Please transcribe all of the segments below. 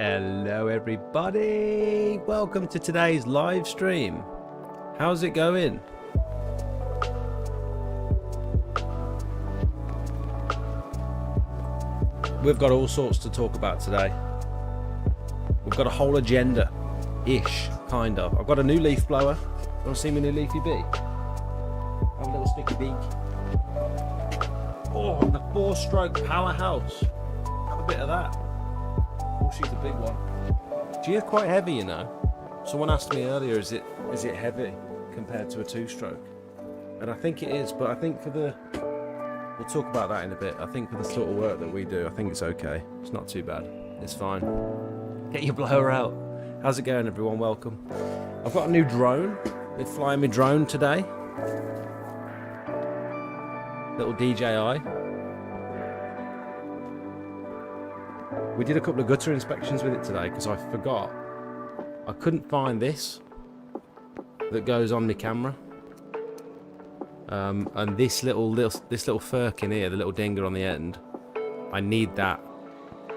Hello everybody, welcome to today's live stream. How's it going? We've got all sorts to talk about today. We've got a whole agenda-ish, kind of. I've got a new leaf blower. You want to see my new leafy bee? Have a little sticky beak. Oh, the 4-stroke powerhouse. Have a bit of that. Oh, she's a big one. She's quite heavy, you know. Someone asked me earlier, is it heavy compared to a 2-stroke? And I think it is, but I think for the... We'll talk about that in a bit. I think for the sort of work that we do, I think it's okay. It's not too bad. It's fine. Get your blower out. How's it going, everyone? Welcome. I've got a new drone. We're flying my drone today. Little DJI. We did a couple of gutter inspections with it today because I forgot. I couldn't find this that goes on the camera. And this little firk in here, the little dinger on the end, I need that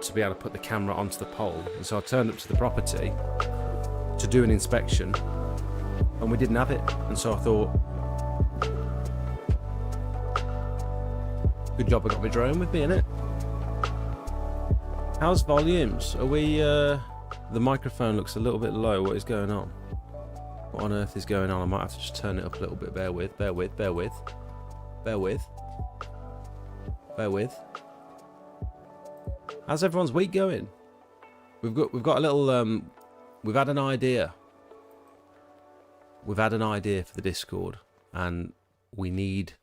to be able to put the camera onto the pole. And so I turned up to the property to do an inspection, and we didn't have it. And so I thought, good job I got my drone with me, innit? How's volumes? Are we? The microphone looks a little bit low. What is going on? What on earth is going on? I might have to just turn it up a little bit. Bear with. How's everyone's week going? We've got a little. We've had an idea. We've had an idea for the Discord, and we need.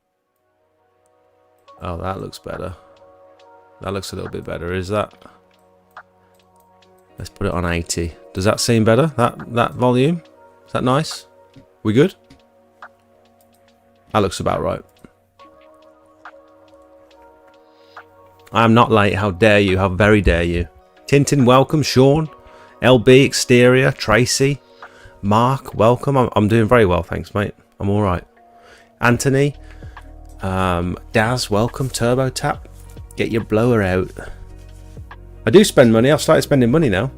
Oh, that looks better. That looks a little bit better. Is that? Let's put it on 80. Does that seem better? That volume? Is that nice? We good? That looks about right. I am not late. How dare you? How very dare you? Tintin, welcome. Sean, LB, Exterior, Tracy, Mark, welcome. I'm doing very well, thanks, mate. I'm all right. Anthony, Daz, welcome. Turbo Tap, get your blower out. I do spend money. I've started spending money now.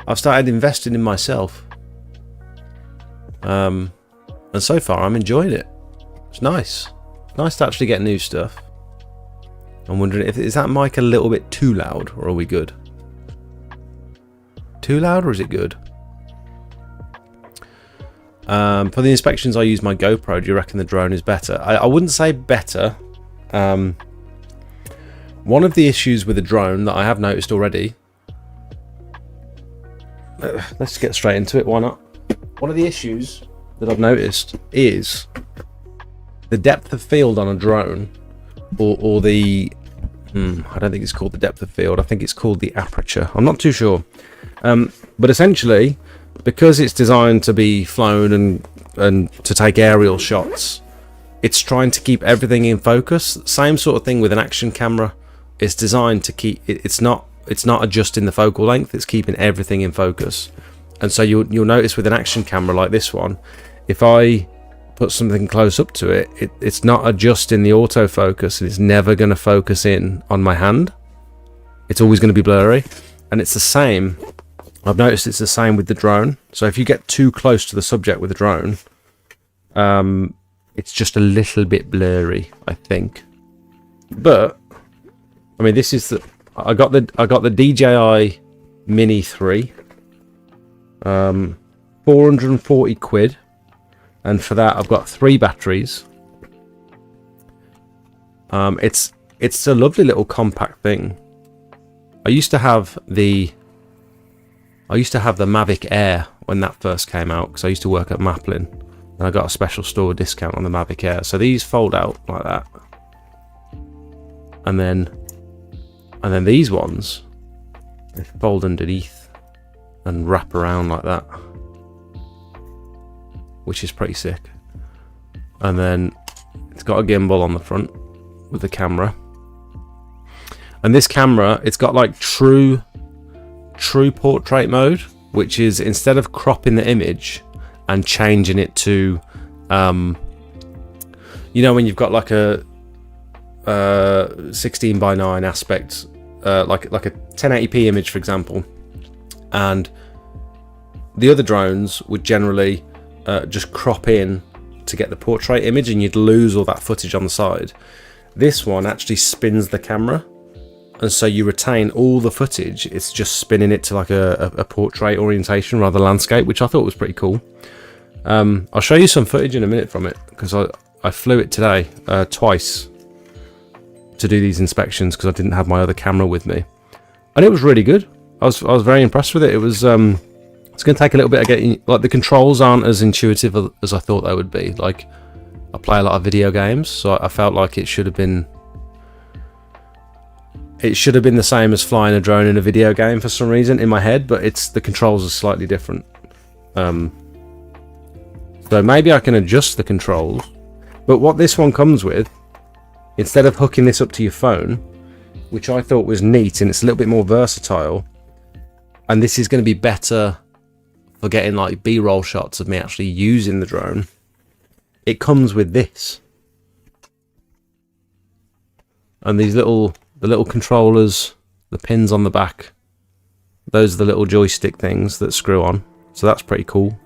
I've started investing in myself. And so far I'm enjoying it. It's nice. Nice to actually get new stuff. I'm wondering if is that mic a little bit too loud, or are we good? Too loud, or is it good? For the inspections I use my GoPro. Do you reckon the drone is better? I wouldn't say better. One of the issues with the drone that I have noticed already, let's get straight into it, why not? One of the issues that I've noticed is the depth of field on a drone, or the, I don't think it's called the depth of field, I think it's called the aperture. I'm not too sure. But essentially, because it's designed to be flown and to take aerial shots, it's trying to keep everything in focus. Same sort of thing with an action camera. It's designed to keep it's not adjusting the focal length, it's keeping everything in focus. And so you'll notice with an action camera like this one, if I put something close up to it, it's not adjusting the autofocus, and it's never going to focus in on my hand. It's always going to be blurry. And it's the same, I've noticed it's the same with the drone. So if you get too close to the subject with the drone, it's just a little bit blurry, I think. But I mean, this is I got the DJI Mini 3, 440 quid, and for that I've got 3 batteries. It's a lovely little compact thing. I used to have the Mavic Air when that first came out, because I used to work at Maplin, and I got a special store discount on the Mavic Air. So these fold out like that, and then these ones, they fold underneath and wrap around like that, which is pretty sick. And then it's got a gimbal on the front with the camera. And this camera, it's got like true portrait mode, which is instead of cropping the image and changing it to, you know, when you've got like a 16:9 aspect like a 1080p image, for example, and the other drones would generally just crop in to get the portrait image, and you'd lose all that footage on the side. This one actually spins the camera, and so you retain all the footage. It's just spinning it to like a portrait orientation rather than landscape, which I thought was pretty cool. I'll show you some footage in a minute from it, because I flew it today twice to do these inspections because I didn't have my other camera with me, and it was really good. I was very impressed with it. It was it's going to take a little bit of getting, like, the controls aren't as intuitive as I thought they would be. Like, I play a lot of video games, so I felt like it should have been the same as flying a drone in a video game for some reason in my head, but the controls are slightly different. So maybe I can adjust the controls. But what this one comes with, instead of hooking this up to your phone, which I thought was neat, and it's a little bit more versatile, and this is going to be better for getting like B-roll shots of me actually using the drone, it comes with this. And these the little controllers, the pins on the back, those are the little joystick things that screw on. So that's pretty cool.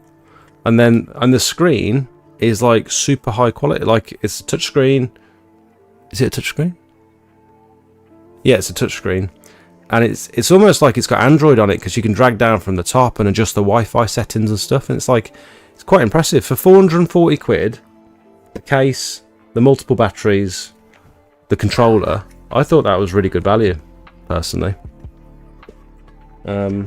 And the screen is like super high quality. Like, it's a touch screen. Is it a touch screen? Yeah, it's a touch screen. And it's almost like it's got Android on it, because you can drag down from the top and adjust the Wi-Fi settings and stuff. And it's quite impressive. For 440 quid, the case, the multiple batteries, the controller, I thought that was really good value, personally. I'll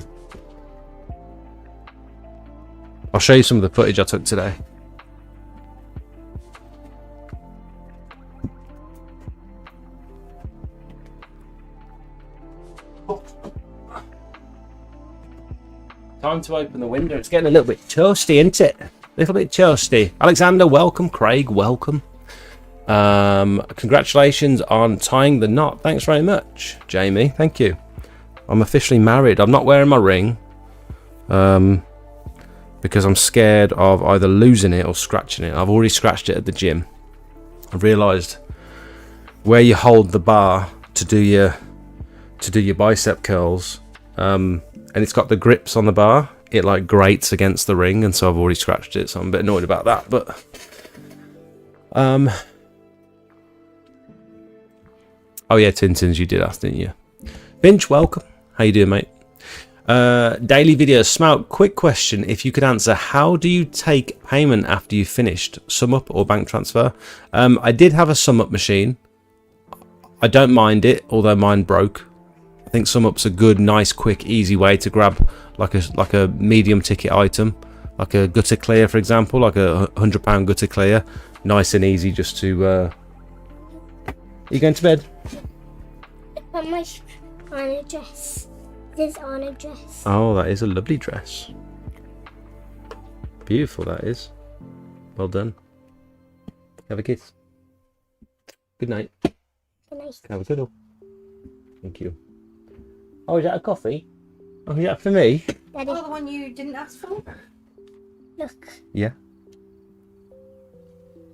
show you some of the footage I took today. Time to open the window. It's getting a little bit toasty, isn't it? A little bit toasty. Alexander, welcome. Craig, welcome. Congratulations on tying the knot. Thanks very much, Jamie. Thank you. I'm officially married. I'm not wearing my ring, because I'm scared of either losing it or scratching it. I've already scratched it at the gym. I've realised where you hold the bar to do your bicep curls, and it's got the grips on the bar, it like grates against the ring, and so I've already scratched it, so I'm a bit annoyed about that. But oh yeah, Tintins, you did ask, didn't you? Finch, welcome. How you doing, mate? Daily video. Smout, quick question, if you could answer, how do you take payment after you've finished? SumUp or bank transfer? I did have a SumUp machine. I don't mind it, although mine broke. I think SumUp's a good, nice, quick, easy way to grab like a medium ticket item, like a gutter clear, for example, like a £100 gutter clear. Nice and easy just to... Are you going to bed? On my Anna dress. This Anna dress. Oh, that is a lovely dress. Beautiful, that is. Well done. Have a kiss. Good night. Good night. Have a cuddle. Thank you. Oh, is that a coffee? Oh, is that for me? Daddy, Oh, the one you didn't ask for? look. Yeah.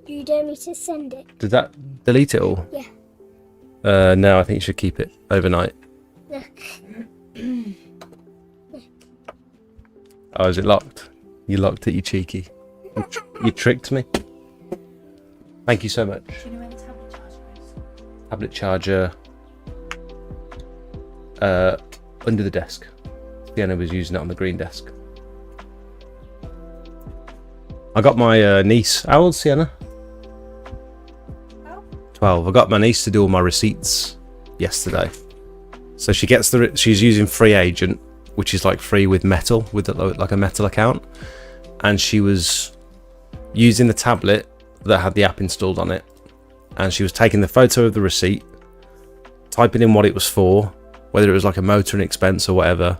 You dare me to send it? Did that delete it all? Yeah. No, I think you should keep it overnight. Look. Oh, is it locked? You locked it, you cheeky. You tricked me. Thank you so much. Do you know where the tablet charger is? Tablet charger. Under the desk. Sienna was using it on the green desk. I got my niece. How old's Sienna? 12. I got my niece to do all my receipts yesterday. So she gets she's using Free Agent, which is like free with Metal, with like a Metal account, and she was using the tablet that had the app installed on it, and she was taking the photo of the receipt, typing in what it was for, whether it was like a motoring expense or whatever,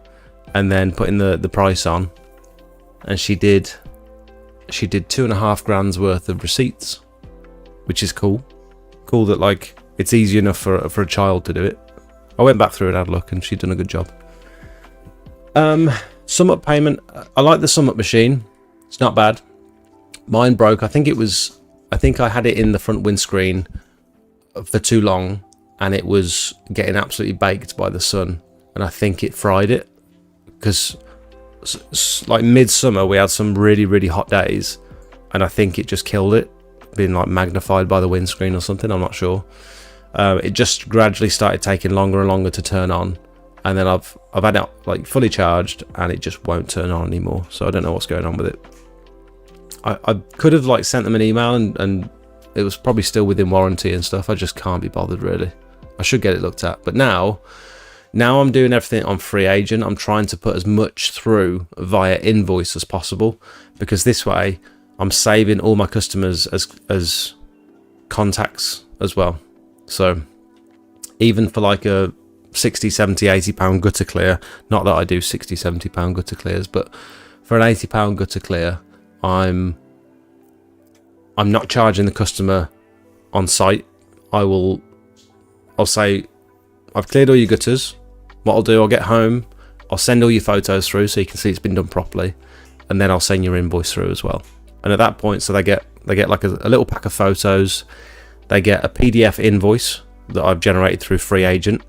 and then putting the price on, and she did 2.5 grand's worth of receipts, which is cool that like it's easy enough for a child to do it. I went back through and had a look, and she'd done a good job. SumUp payment, I like the SumUp machine. It's not bad. Mine broke. I think I had it in the front windscreen for too long, and it was getting absolutely baked by the sun, and I think it fried it, because like midsummer we had some really hot days, and I think it just killed it, being like magnified by the windscreen or something. I'm not sure. It just gradually started taking longer and longer to turn on, and then I've had it like fully charged and it just won't turn on anymore. So I don't know what's going on with it. I could have like sent them an email, and it was probably still within warranty and stuff. I just can't be bothered really. I should get it looked at. But now I'm doing everything on Free Agent. I'm trying to put as much through via invoice as possible, because this way I'm saving all my customers as contacts as well. So even for like a 60, 70, 80 pound gutter clear, not that I do 60, 70 pound gutter clears, but for an 80 pound gutter clear, I'm not charging the customer on site. I'll say, I've cleared all your gutters. What I'll do, I'll get home, I'll send all your photos through so you can see it's been done properly, and then I'll send your invoice through as well. And at that point, so they get like a little pack of photos, they get a PDF invoice that I've generated through Free Agent,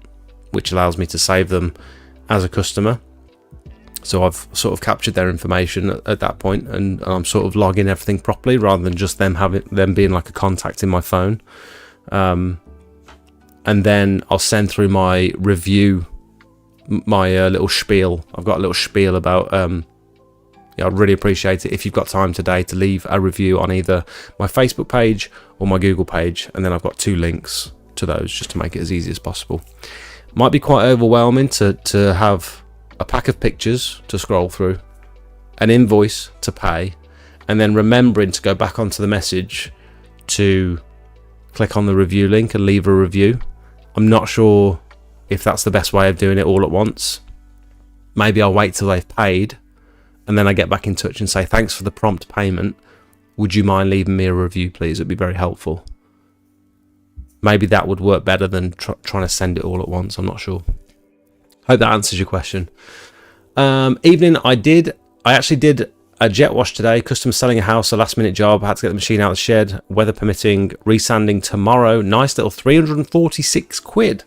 which allows me to save them as a customer. So I've sort of captured their information at that point, and I'm sort of logging everything properly rather than just them being like a contact in my phone. And then I'll send through my review, my little spiel. I've got a little spiel about, I'd really appreciate it if you've got time today to leave a review on either my Facebook page or my Google page. And then I've got 2 links to those just to make it as easy as possible. Might be quite overwhelming to have a pack of pictures to scroll through, an invoice to pay, and then remembering to go back onto the message to click on the review link and leave a review. I'm not sure if that's the best way of doing it all at once. Maybe I'll wait till they've paid, and then I get back in touch and say, thanks for the prompt payment. Would you mind leaving me a review, please? It'd be very helpful. Maybe that would work better than trying to send it all at once. I'm not sure. Hope that answers your question. Evening, I actually did a jet wash today. Customer selling a house, a last minute job. I had to get the machine out of the shed. Weather permitting, resanding tomorrow. Nice little 346 quid.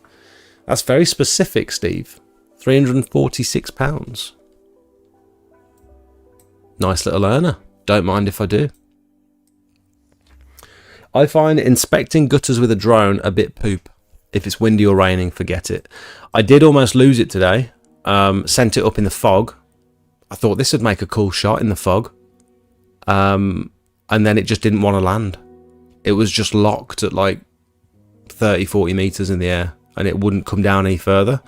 That's very specific, Steve. £346. Nice little earner. Don't mind if I do. I find inspecting gutters with a drone a bit poop. If it's windy or raining, forget it. I did almost lose it today. Sent it up in the fog. I thought this would make a cool shot in the fog. And then it just didn't want to land. It was just locked at like 30, 40 meters in the air, and it wouldn't come down any further.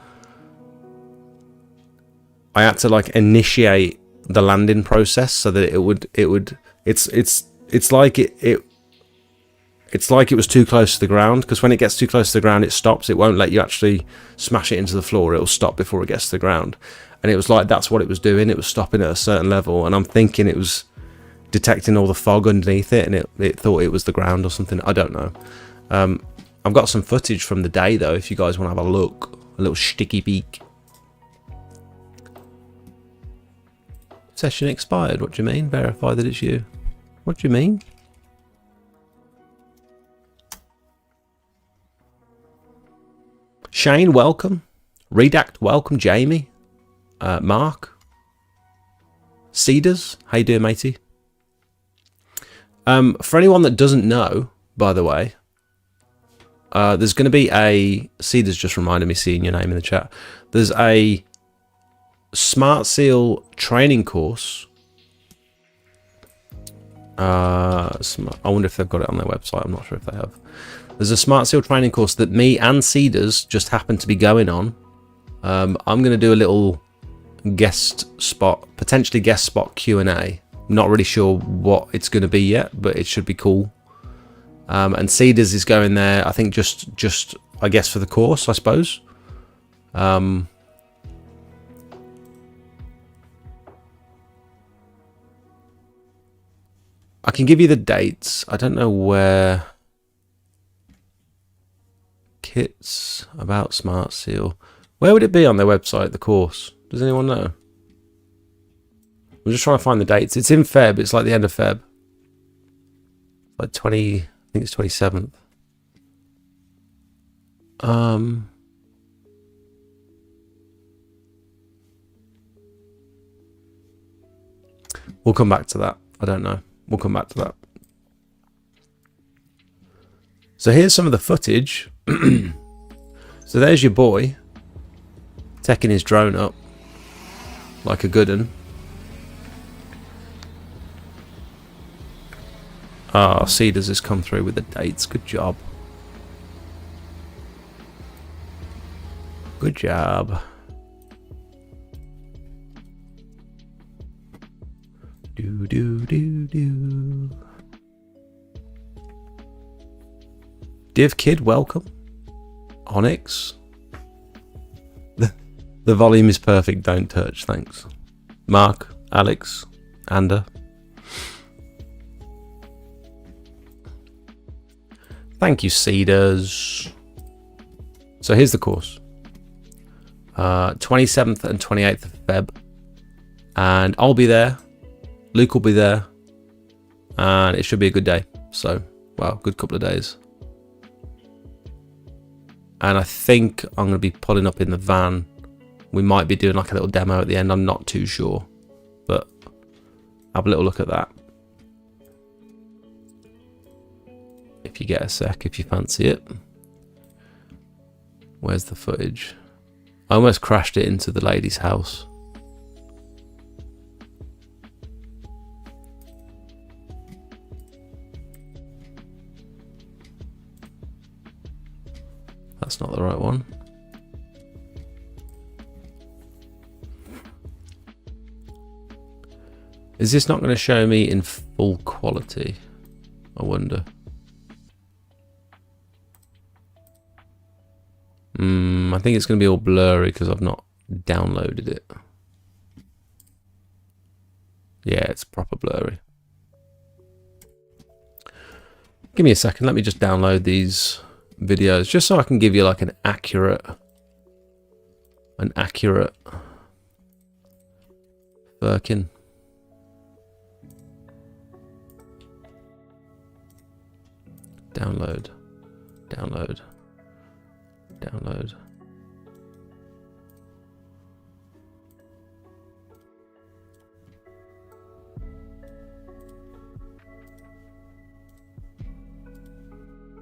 I had to like initiate the landing process so that it's like it was too close to the ground, because when it gets too close to the ground, it stops. It won't let you actually smash it into the floor. It'll stop before it gets to the ground. And it was like, that's what it was doing. It was stopping at a certain level. And I'm thinking it was detecting all the fog underneath it, and it thought it was the ground or something. I don't know. I've got some footage from the day, though, if you guys want to have a look. A little sticky peek. Session expired. What do you mean? Verify that it's you. What do you mean? Shane, welcome. Redact, welcome. Jamie. Mark. Cedars, how you doing, matey? For anyone that doesn't know, by the way, there's going to be a... Cedars just reminded me seeing your name in the chat. There's a Smart Seal training course. I wonder if they've got it on their website. I'm not sure if they have. There's a Smart Seal training course that me and Cedars just happen to be going on. I'm going to do a little potentially guest spot Q&A. Not really sure what it's going to be yet, but it should be cool. And Cedars is going there, I think, just I guess for the course, I suppose. I can give you the dates. I don't know where. Kits about Smart Seal. Where would it be on their website, the course? Does anyone know? I'm just trying to find the dates. It's in Feb. It's like the end of Feb. Like 20, I think it's 27th. We'll come back to that. I don't know. We'll come back to that. So here's some of the footage. So there's your boy taking his drone up like a good un. Ah, Cedars has come through with the dates. Good job. Good job. Do do do do. Div Kid, welcome. Onyx. The volume is perfect. Don't touch. Thanks. Mark, Alex, Ander. Thank you, Cedars. So here's the course. 27th and 28th of Feb. And I'll be there. Luke will be there. And it should be a good day. So, wow, good couple of days. And I think I'm going to be pulling up in the van. We might be doing like a little demo at the end. I'm not too sure. But have a little look at that. If you get a sec, if you fancy it. Where's the footage? I almost crashed it into the lady's house. That's not the right one. Is this not going to show me in full quality? I wonder. I think it's going to be all blurry because I've not downloaded it. Yeah, it's proper blurry. Give me a second. Let me just download these videos just so I can give you like an accurate Birkin. Download.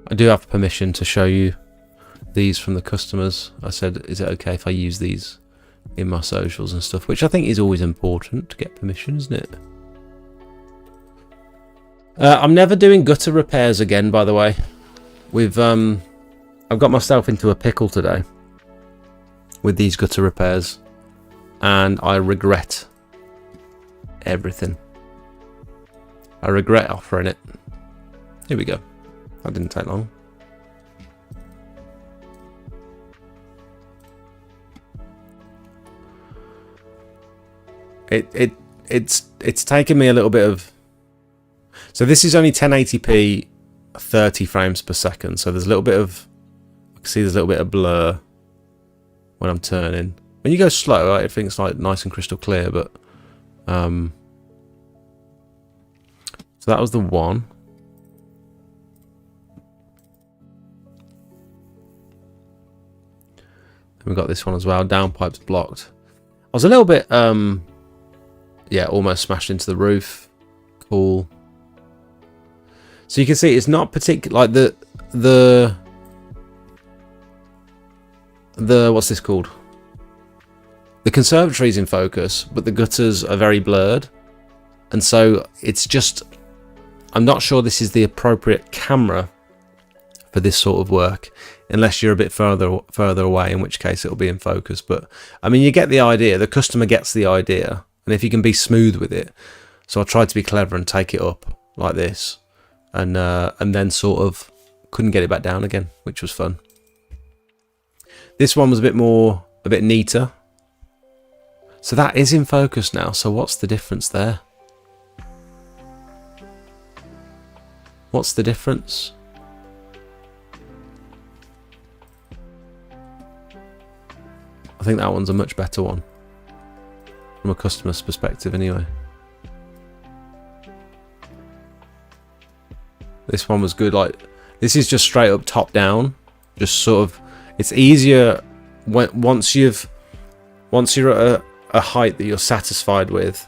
I do have permission to show you these from the customers. I said, is it okay if I use these in my socials and stuff? Which I think is always important to get permission, isn't it? I'm never doing gutter repairs again, by the way. I've got myself into a pickle today with these gutter repairs, and I regret everything. I regret offering it. Here we go. That didn't take long. It's taken me a little bit of. So this is only 1080p, 30 frames per second. So there's a little bit of. I can see there's a little bit of blur when I'm turning. When you go slow, everything's like nice and crystal clear. But so that was the one. And we've got this one as well. Downpipe's blocked. I was a little bit, yeah, almost smashed into the roof. Cool. So you can see it's not particular, like the what's this called? The conservatory's in focus, but the gutters are very blurred. And so it's just, I'm not sure this is the appropriate camera for this sort of work, unless you're a bit further away, in which case it'll be in focus. But I mean, you get the idea. The customer gets the idea, and if you can be smooth with it. So I tried to be clever and take it up like this, and then sort of couldn't get it back down again, which was fun. This one was a bit neater. So that is in focus now. So what's the difference there? What's the difference? I think that one's a much better one from a customer's perspective anyway. This one was good. Like, this is just straight up top down, just sort of, It's easier once you're at a height that you're satisfied with,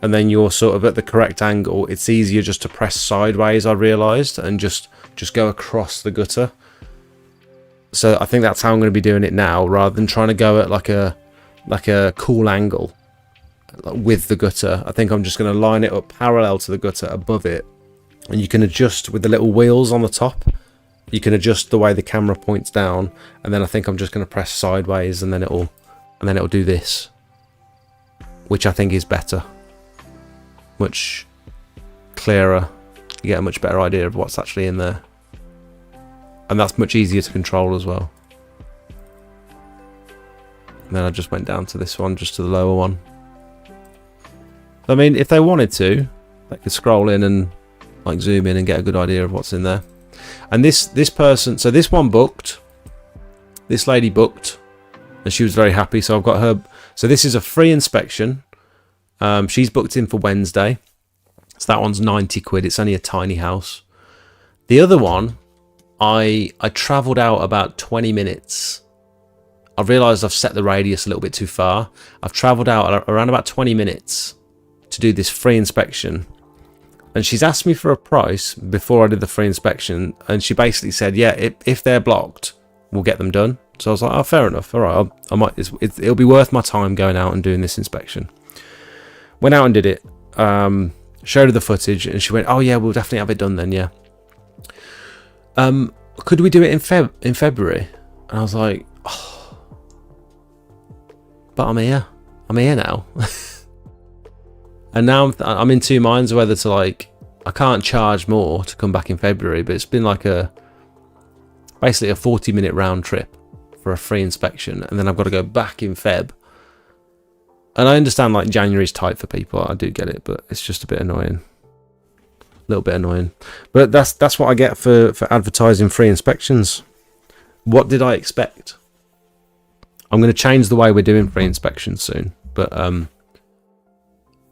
and then you're sort of at the correct angle. It's easier just to press sideways, I realised, and just go across the gutter. So I think that's how I'm going to be doing it now, rather than trying to go at like a cool angle with the gutter. I think I'm just going to line it up parallel to the gutter above it, and you can adjust with the little wheels on the top. You can adjust the way the camera points down, and then I think I'm just going to press sideways, and then it'll do this, which I think is better, much clearer. You get a much better idea of what's actually in there, and that's much easier to control as well. And then I just went down to this one, just to the lower one. I mean, if they wanted to, they could scroll in and like zoom in and get a good idea of what's in there. And this person, so this one booked, this lady booked, and she was very happy. So I've got her. So this is a free inspection. She's booked in for Wednesday. So that one's 90 quid. It's only a tiny house. The other one, I travelled out about 20 minutes. I've realised I've set the radius a little bit too far. I've travelled out around about 20 minutes to do this free inspection. And she's asked me for a price before I did the free inspection. And she basically said, yeah, if they're blocked, we'll get them done. So I was like, oh, fair enough. All right, I might. It'll be worth my time going out and doing this inspection. Went out and did it. Showed her the footage, and she went, oh yeah, we'll definitely have it done then, yeah. Could we do it in February? And I was like, oh, but I'm here now. And now I'm in two minds whether to, like, I can't charge more to come back in February, but it's been like basically a 40-minute round trip for a free inspection, and then I've got to go back in Feb. And I understand, like, January's tight for people. I do get it, but it's just a bit annoying. A little bit annoying. But that's what I get for advertising free inspections. What did I expect? I'm going to change the way we're doing free inspections soon. But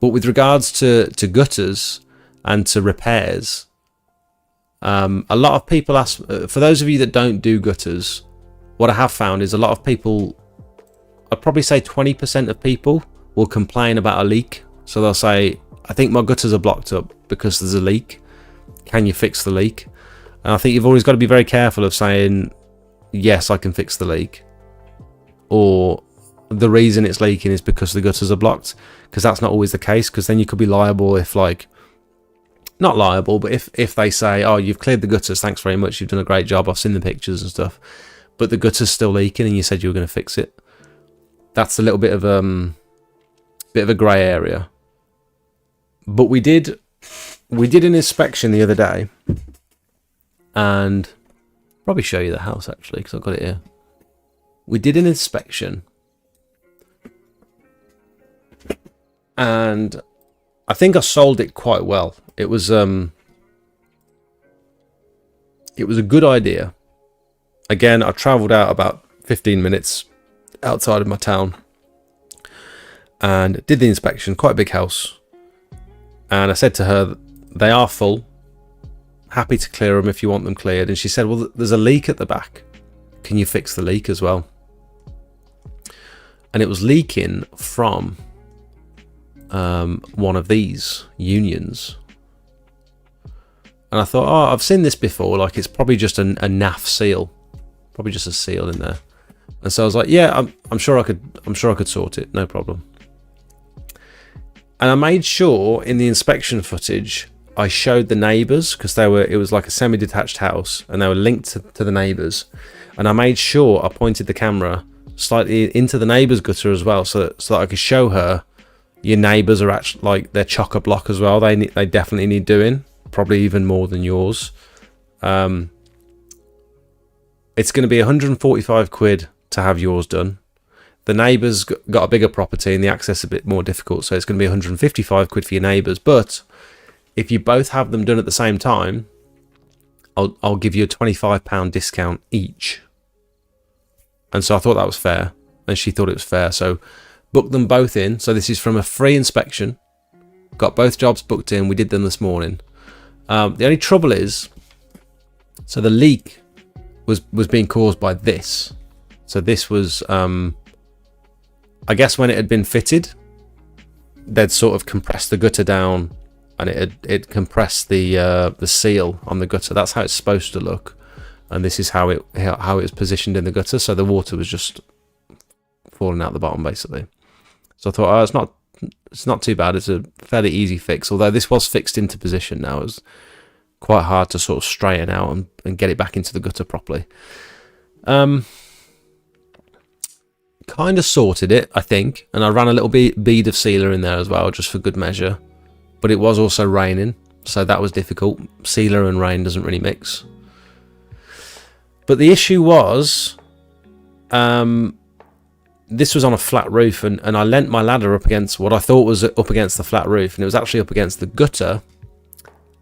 with regards to gutters and to repairs, a lot of people ask, for those of you that don't do gutters, what I have found is a lot of people, I'd probably say 20% of people will complain about a leak. So they'll say, I think my gutters are blocked up because there's a leak. Can you fix the leak? And I think you've always got to be very careful of saying, yes, I can fix the leak, or the reason it's leaking is because the gutters are blocked, because that's not always the case. Because then you could be liable if, like, not liable, but if they say, oh, you've cleared the gutters, thanks very much, you've done a great job, I've seen the pictures and stuff, but the gutter's still leaking and you said you were going to fix it. That's a little bit of a grey area. But we did an inspection the other day, and I'll probably show you the house actually, because I've got it here. We did an inspection, and I think I sold it quite well. It was a good idea. Again, I travelled out about 15 minutes outside of my town and did the inspection. Quite a big house. And I said to her, they are full. Happy to clear them if you want them cleared. And she said, well, there's a leak at the back. Can you fix the leak as well? And it was leaking from one of these unions. And I thought, oh, I've seen this before. Like, it's probably just a NAF seal. Probably just a seal in there. And so I was like, yeah, I'm sure I could sort it, no problem. And I made sure in the inspection footage I showed the neighbours, because it was like a semi-detached house and they were linked to the neighbours. And I made sure I pointed the camera slightly into the neighbour's gutter as well, so that I could show her your neighbours are actually, like, they're chock-a-block as well. They definitely need doing, probably even more than yours. It's going to be 145 quid to have yours done. The neighbours got a bigger property and the access is a bit more difficult, so it's going to be 155 quid for your neighbours. But if you both have them done at the same time, I'll give you a £25 discount each. And so I thought that was fair, and she thought it was fair. So booked them both in. So this is from a free inspection. Got both jobs booked in. We did them this morning. The only trouble is, so the leak was being caused by this. So this was, I guess when it had been fitted, they'd sort of compressed the gutter down, and it compressed the seal on the gutter. That's how it's supposed to look, and this is how it was positioned in the gutter. So the water was just falling out the bottom, basically. So I thought, oh, it's not too bad. It's a fairly easy fix. Although this was fixed into position now, it was quite hard to sort of straighten out and get it back into the gutter properly. Kind of sorted it, I think, and I ran a little bead of sealer in there as well, just for good measure. But it was also raining, so that was difficult. Sealer and rain doesn't really mix. But the issue was, this was on a flat roof, and I leant my ladder up against what I thought was up against the flat roof, and it was actually up against the gutter,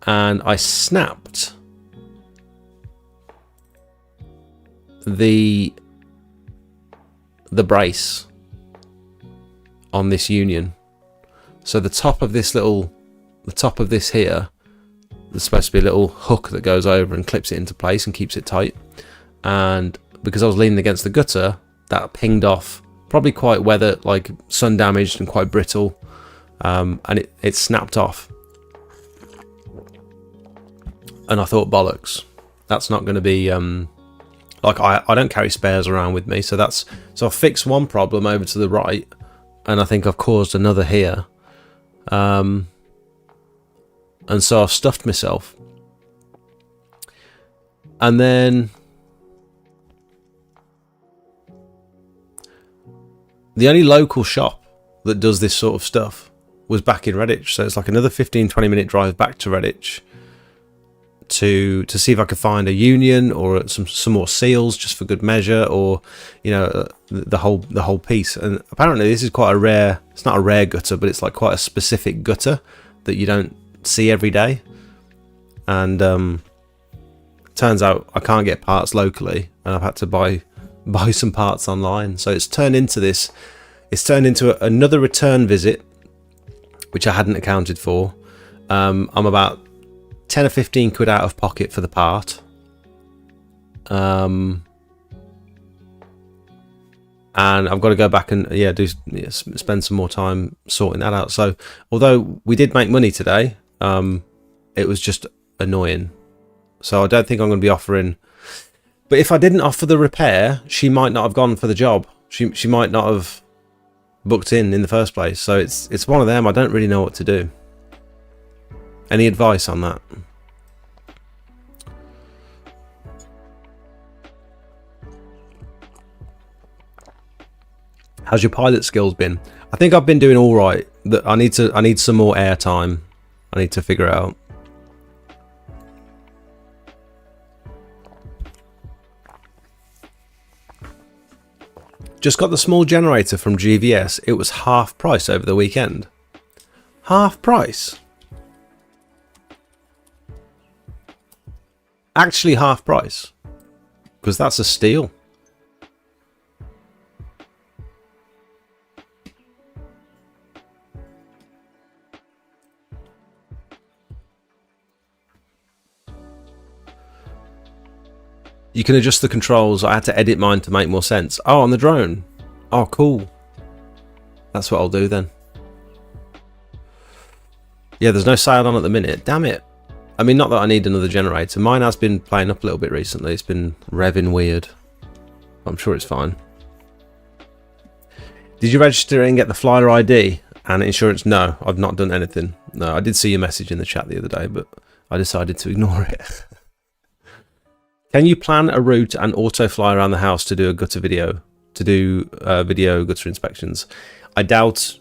and I snapped the brace on this union. So the top of this here, there's supposed to be a little hook that goes over and clips it into place and keeps it tight. And because I was leaning against the gutter, that pinged off, probably quite weathered, like sun damaged and quite brittle, and it snapped off. And I thought, bollocks, that's not going to be like I don't carry spares around with me, so I fixed one problem over to the right, and I think I've caused another here, and so I've stuffed myself. And then the only local shop that does this sort of stuff was back in Redditch, so it's like another 15-20 minute drive back to Redditch to see if I could find a union or some more seals just for good measure, or the whole piece. And apparently this is quite a rare, it's not a rare gutter, but it's like quite a specific gutter that you don't see every day. And turns out I can't get parts locally, and I've had to buy some parts online. So it's turned into another return visit, which I hadn't accounted for. I'm about 10 or 15 quid out of pocket for the part, and I've got to go back and spend some more time sorting that out. So although we did make money today, it was just annoying. So I don't think I'm going to be offering. But if I didn't offer the repair, she might not have gone for the job. She might not have booked in the first place. So it's one of them. I don't really know what to do. Any advice on that? How's your pilot skills been? I think I've been doing all right. I need some more air time. I need to figure out. Just got the small generator from GVS. It was half price over the weekend. Half price? Actually half price, because that's a steal. You can adjust the controls. I had to edit mine to make more sense. Oh, on the drone. Oh, cool. That's what I'll do then. Yeah, there's no sale on at the minute. Damn it. I mean, not that I need another generator. Mine has been playing up a little bit recently. It's been revving weird. I'm sure it's fine. Did you register and get the flyer ID and insurance? No, I've not done anything. No, I did see your message in the chat the other day, but I decided to ignore it. Can you plan a route and auto fly around the house to do a gutter video? To do video gutter inspections? I doubt.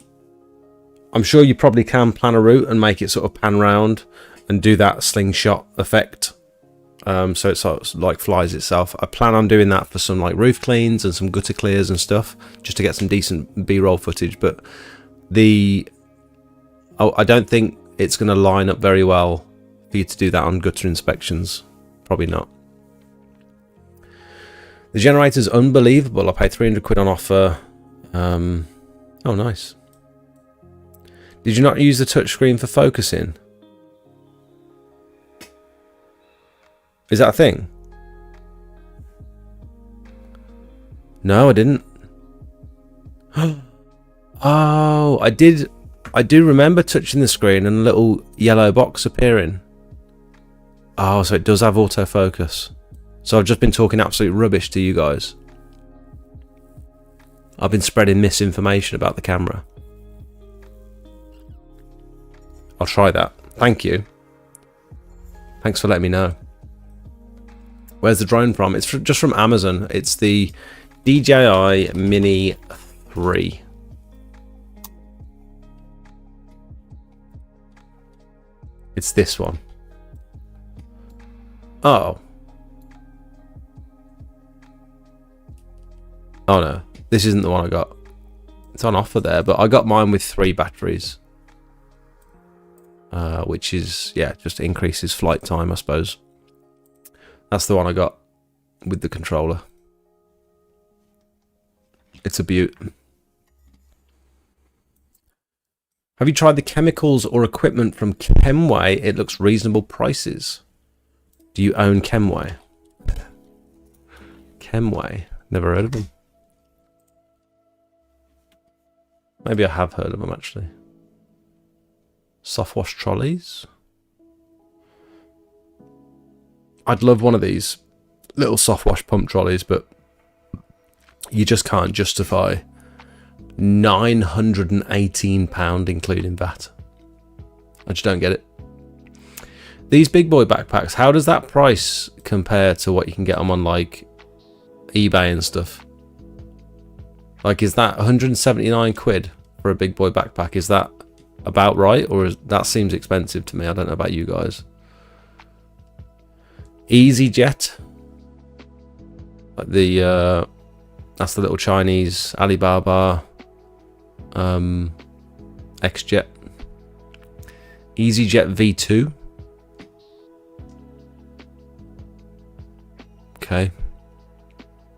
I'm sure you probably can plan a route and make it sort of pan round and do that slingshot effect, so it sort of like flies itself. I plan on doing that for some like roof cleans and some gutter clears and stuff, just to get some decent B-roll footage. But I don't think it's going to line up very well for you to do that on gutter inspections. Probably not. The generator's unbelievable. I paid 300 quid on offer. Oh, nice. Did you not use the touchscreen for focusing? Is that a thing? No, I didn't. Oh, I did. I do remember touching the screen and a little yellow box appearing. Oh, so it does have autofocus. So I've just been talking absolute rubbish to you guys. I've been spreading misinformation about the camera. I'll try that. Thank you. Thanks for letting me know. Where's the drone from? It's just from Amazon. It's the DJI Mini 3. It's this one. Oh. Oh no, this isn't the one I got. It's on offer there, but I got mine with 3 batteries. Which is, yeah, just increases flight time, I suppose. That's the one I got with the controller. It's a beaut. Have you tried the chemicals or equipment from Kemway? It looks reasonable prices. Do you own Kemway? Kemway? Never heard of them. Maybe I have heard of them actually. Soft wash trolleys. I'd love one of these little soft wash pump trolleys, but you just can't justify £918 including VAT. I just don't get it. These big boy backpacks, how does that price compare to what you can get them on like eBay and stuff? Like, is that 179 quid for a big boy backpack? Is that about right, or that seems expensive to me? I don't know about you guys. EasyJet, like the that's the little Chinese Alibaba XJet. EasyJet V2. Okay,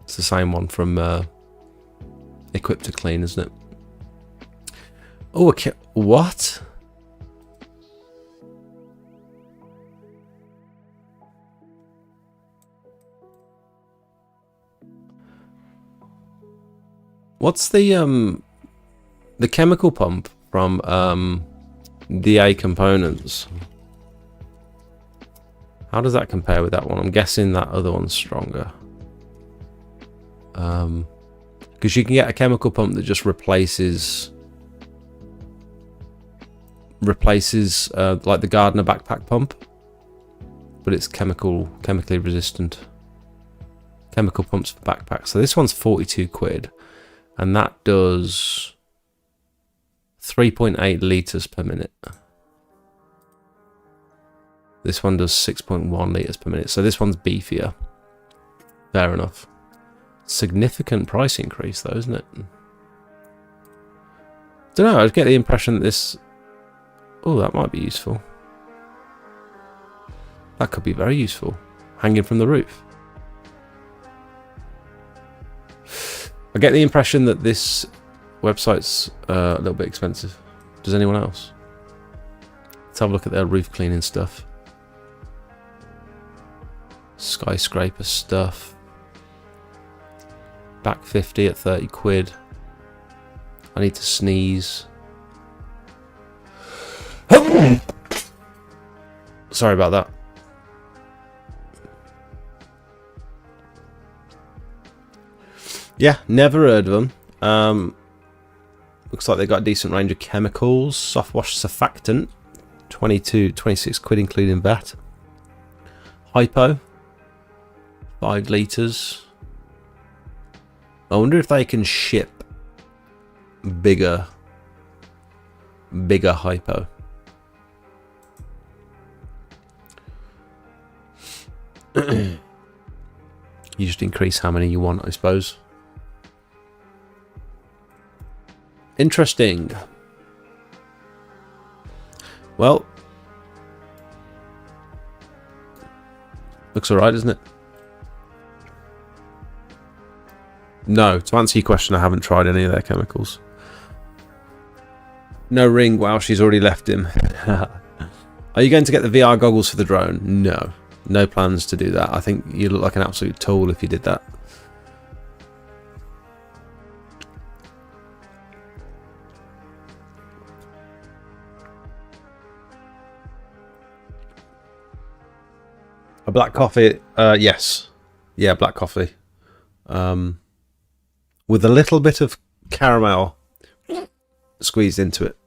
it's the same one from Equipped to Clean, isn't it? Oh, okay. What? What's the chemical pump from DA Components? How does that compare with that one? I'm guessing that other one's stronger. Because you can get a chemical pump that just replaces like the Gardner backpack pump, but it's chemically resistant. Chemical pumps for backpacks. So this one's 42 quid, and that does 3.8 litres per minute. This one does 6.1 litres per minute, so this one's beefier. Fair enough. Significant price increase though, isn't it? Don't know, I get the impression that this... Oh, that might be useful. That could be very useful. Hanging from the roof. I get the impression that this website's a little bit expensive. Does anyone else? Let's have a look at their roof cleaning stuff. Skyscraper stuff. Back 50 at 30 quid. I need to sneeze. Sorry about that. Yeah, never heard of them. Looks like they've got a decent range of chemicals. Soft wash surfactant, 26 quid including VAT. Hypo, 5 litres. I wonder if they can ship bigger hypo. You just increase how many you want, I suppose. Interesting. Well, looks alright, doesn't it? No, to answer your question, I haven't tried any of their chemicals. No ring. Wow, she's already left him. Are you going to get the VR goggles for the drone? No. No plans to do that. I think you look like an absolute tool if you did that. A black coffee, yes. Yeah, black coffee. With a little bit of caramel squeezed into it.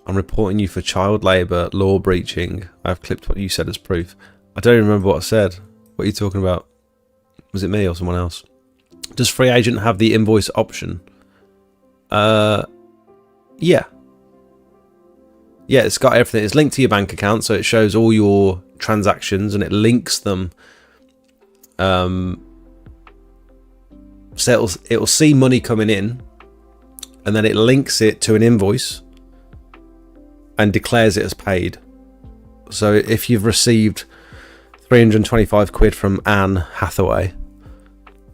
I'm reporting you for child labour, law breaching. I've clipped what you said as proof. I don't even remember what I said. What are you talking about? Was it me or someone else? Does Free Agent have the invoice option? Yeah. Yeah, it's got everything. It's linked to your bank account, so it shows all your transactions and it links them. So it'll see money coming in, and then it links it to an invoice and declares it as paid. So if you've received 325 quid from Anne Hathaway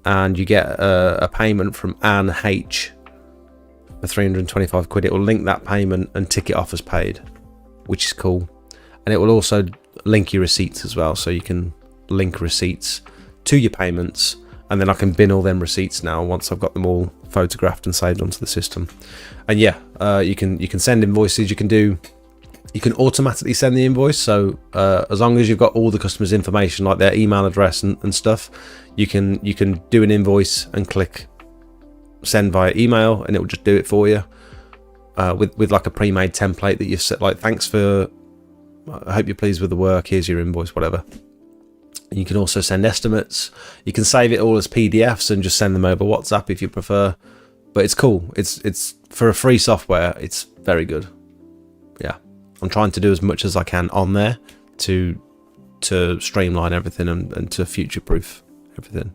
and you get a payment from Anne H for 325 quid, it will link that payment and tick it off as paid, which is cool. And it will also link your receipts as well, so you can link receipts to your payments, and then I can bin all them receipts now once I've got them all photographed and saved onto the system. And yeah, you can send invoices. You can automatically send the invoice, so as long as you've got all the customer's information, like their email address and stuff, you can do an invoice and click send via email, and it will just do it for you with like a pre-made template that you've set, like, thanks for, I hope you're pleased with the work, here's your invoice, whatever. And you can also send estimates. You can save it all as PDFs and just send them over WhatsApp if you prefer. But it's cool. It's for a free software. It's very good. Yeah, I'm trying to do as much as I can on there to streamline everything and to future-proof everything.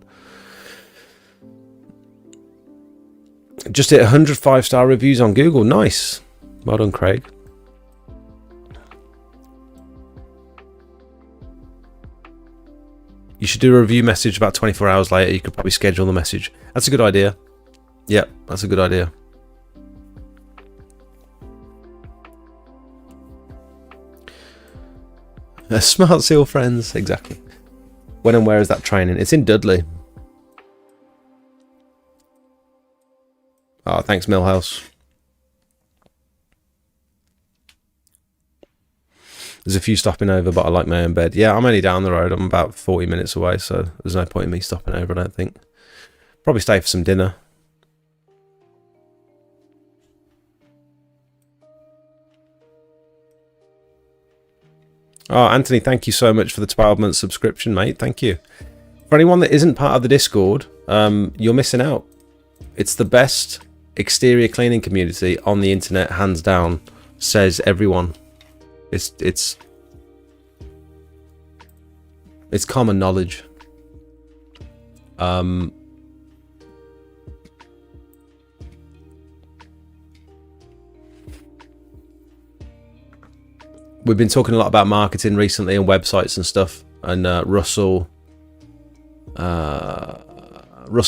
Just hit 100 5-star reviews on Google. Nice. Well done, Craig. You should do a review message about 24 hours later. You could probably schedule the message. That's a good idea. Yeah, that's a good idea. Smart Seal Friends, exactly. When and where is that training? It's in Dudley. Oh, thanks, Millhouse. There's a few stopping over, but I like my own bed. Yeah, I'm only down the road. I'm about 40 minutes away, so there's no point in me stopping over, I don't think. Probably stay for some dinner. Oh, Anthony, thank you so much for the 12-month subscription, mate. Thank you. For anyone that isn't part of the Discord, you're missing out. It's the best exterior cleaning community on the internet, hands down, says everyone. It's common knowledge. We've been talking a lot about marketing recently and websites and stuff, and Russell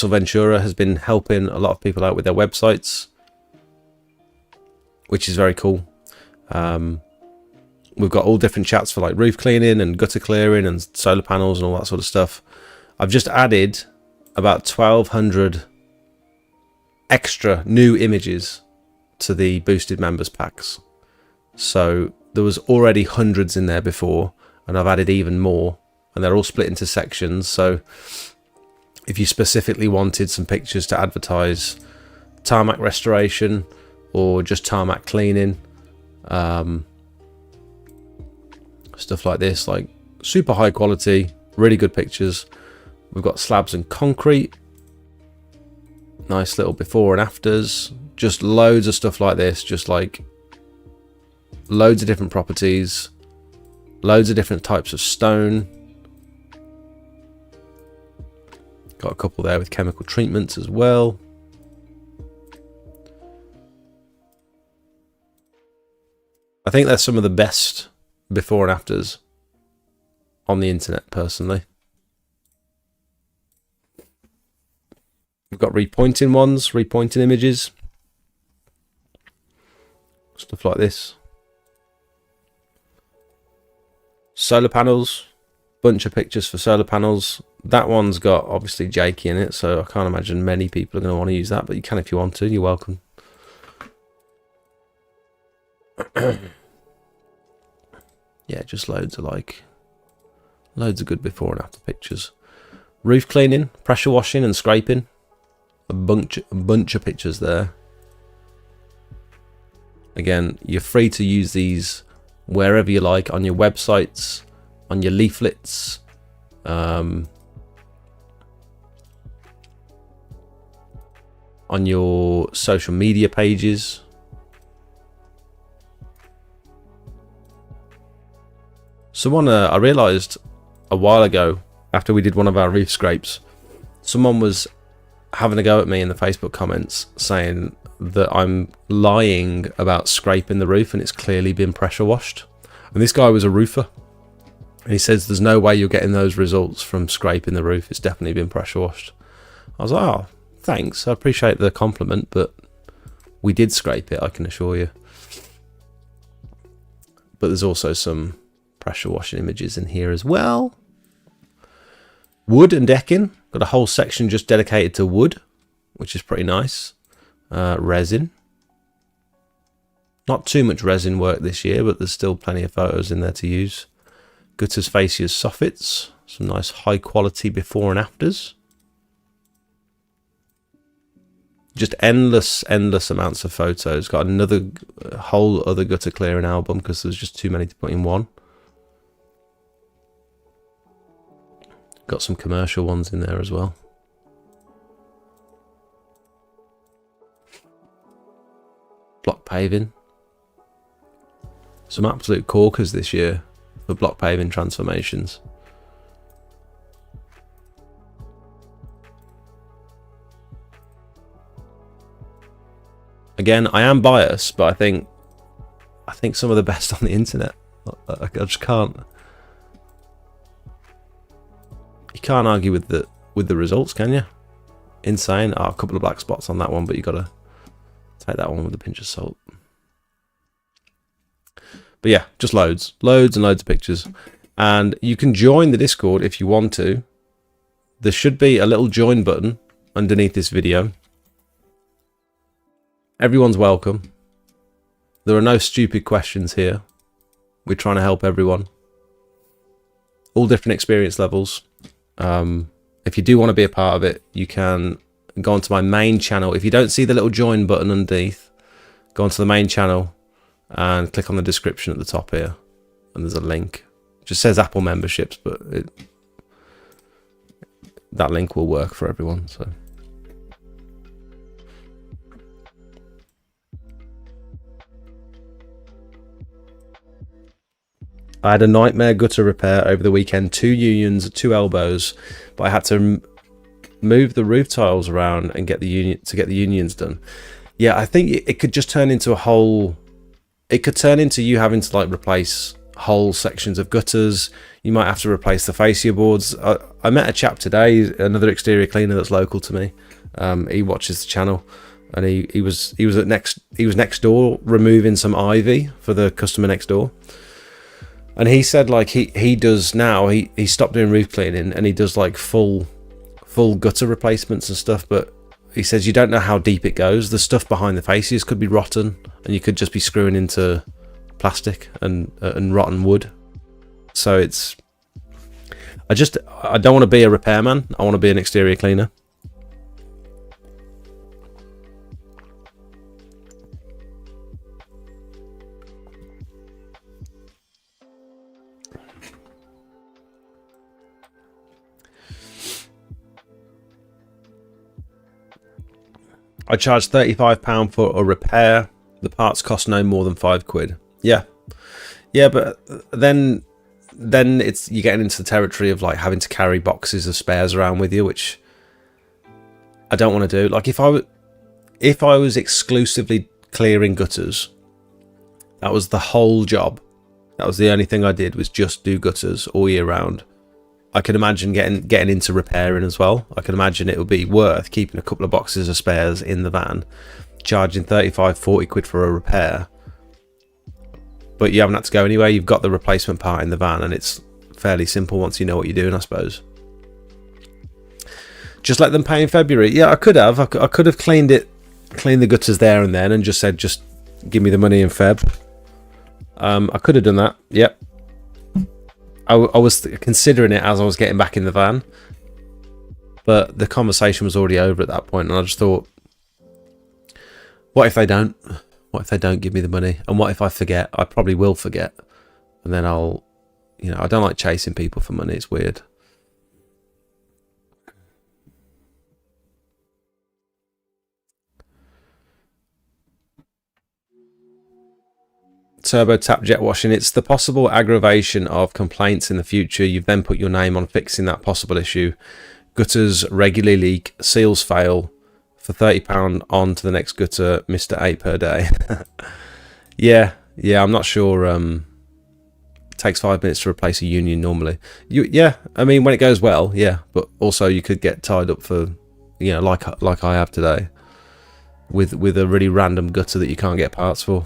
Ventura has been helping a lot of people out with their websites, which is very cool. We've got all different chats for like roof cleaning and gutter clearing and solar panels and all that sort of stuff. I've just added about 1,200 extra new images to the boosted members packs. So there was already hundreds in there before, and I've added even more, and they're all split into sections. So if you specifically wanted some pictures to advertise tarmac restoration or just tarmac cleaning, stuff like this, like super high quality, really good pictures. We've got slabs and concrete, nice little before and afters, just loads of stuff like this, just like loads of different properties, loads of different types of stone. Got a couple there with chemical treatments as well. I think they're some of the best before and afters on the internet, personally. We've got repointing ones, repointing images, stuff like this. Solar panels, bunch of pictures for solar panels. That one's got obviously Jakey in it, so I can't imagine many people are going to want to use that, but you can if you want to. You're welcome. yeah, just loads of good before and after pictures. Roof cleaning, pressure washing and scraping. A bunch of pictures there. Again, you're free to use these wherever you like, on your websites, on your leaflets, on your social media pages. Someone, I realised a while ago, after we did one of our roof scrapes, someone was having a go at me in the Facebook comments saying that I'm lying about scraping the roof and it's clearly been pressure washed. And this guy was a roofer. And he says there's no way you're getting those results from scraping the roof. It's definitely been pressure washed. I was like, oh, thanks. I appreciate the compliment, but we did scrape it, I can assure you. But there's also some pressure washing images in here as well. Wood and decking. Got a whole section just dedicated to wood, which is pretty nice. Resin. Not too much resin work this year, but there's still plenty of photos in there to use. Gutters, fascias, soffits. Some nice high quality before and afters. Just endless amounts of photos. Got another whole other gutter clearing album because there's just too many to put in one. Got some commercial ones in there as well. Block paving. Some absolute corkers this year for block paving transformations. Again, I am biased, but I think some of the best on the internet. I just can't. You can't argue with the results, can you? Insane. Oh, a couple of black spots on that one, but you gotta take that one with a pinch of salt. But yeah, just loads and loads of pictures. And you can join the Discord if you want to. There should be a little join button underneath this video. Everyone's welcome. There are no stupid questions here. We're trying to help everyone. All different experience levels. If you do want to be a part of it, you can go onto my main channel. If you don't see the little join button underneath, go onto the main channel and click on the description at the top here. And there's a link. It just says Apple memberships, but that link will work for everyone. So. I had a nightmare gutter repair over the weekend. 2 unions, 2 elbows, but I had to move the roof tiles around and get the unions done. Yeah, I think it could just turn into a whole. It could turn into you having to like replace whole sections of gutters. You might have to replace the fascia boards. I met a chap today, another exterior cleaner that's local to me. He watches the channel, and he was next door removing some ivy for the customer next door. And he said like he does now, he stopped doing roof cleaning and he does like full gutter replacements and stuff, but he says you don't know how deep it goes. The stuff behind the fascias could be rotten and you could just be screwing into plastic and rotten wood. So I don't want to be a repairman. I want to be an exterior cleaner. I charge £35 for a repair. The parts cost no more than £5. Yeah, but then it's you're getting into the territory of like having to carry boxes of spares around with you, which I don't want to do. Like if I was exclusively clearing gutters, that was the whole job. That was the only thing I did, was just do gutters all year round. I can imagine getting into repairing as well. I can imagine it would be worth keeping a couple of boxes of spares in the van, charging 35-40 quid for a repair. But you haven't had to go anywhere. You've got the replacement part in the van, and it's fairly simple once you know what you're doing, I suppose. Just let them pay in February. Yeah, I could have. I could have cleaned the gutters there and then, and just said, just give me the money in Feb. I could have done that. Yep. I was considering it as I was getting back in the van, but the conversation was already over at that point, and I just thought, what if they don't? What if they don't give me the money? And what if I forget? I probably will forget, and then I'll, you know, I don't like chasing people for money. It's weird. Turbo tap jet washing. It's the possible aggravation of complaints in the future. You've then put your name on fixing that possible issue. Gutters regularly leak, seals fail. For £30 on to the next gutter, Mr. 8 per day. yeah, I'm not sure. It takes 5 minutes to replace a union normally. Yeah, I mean, when it goes well, yeah, but also you could get tied up for, you know, like I have today, with a really random gutter that you can't get parts for.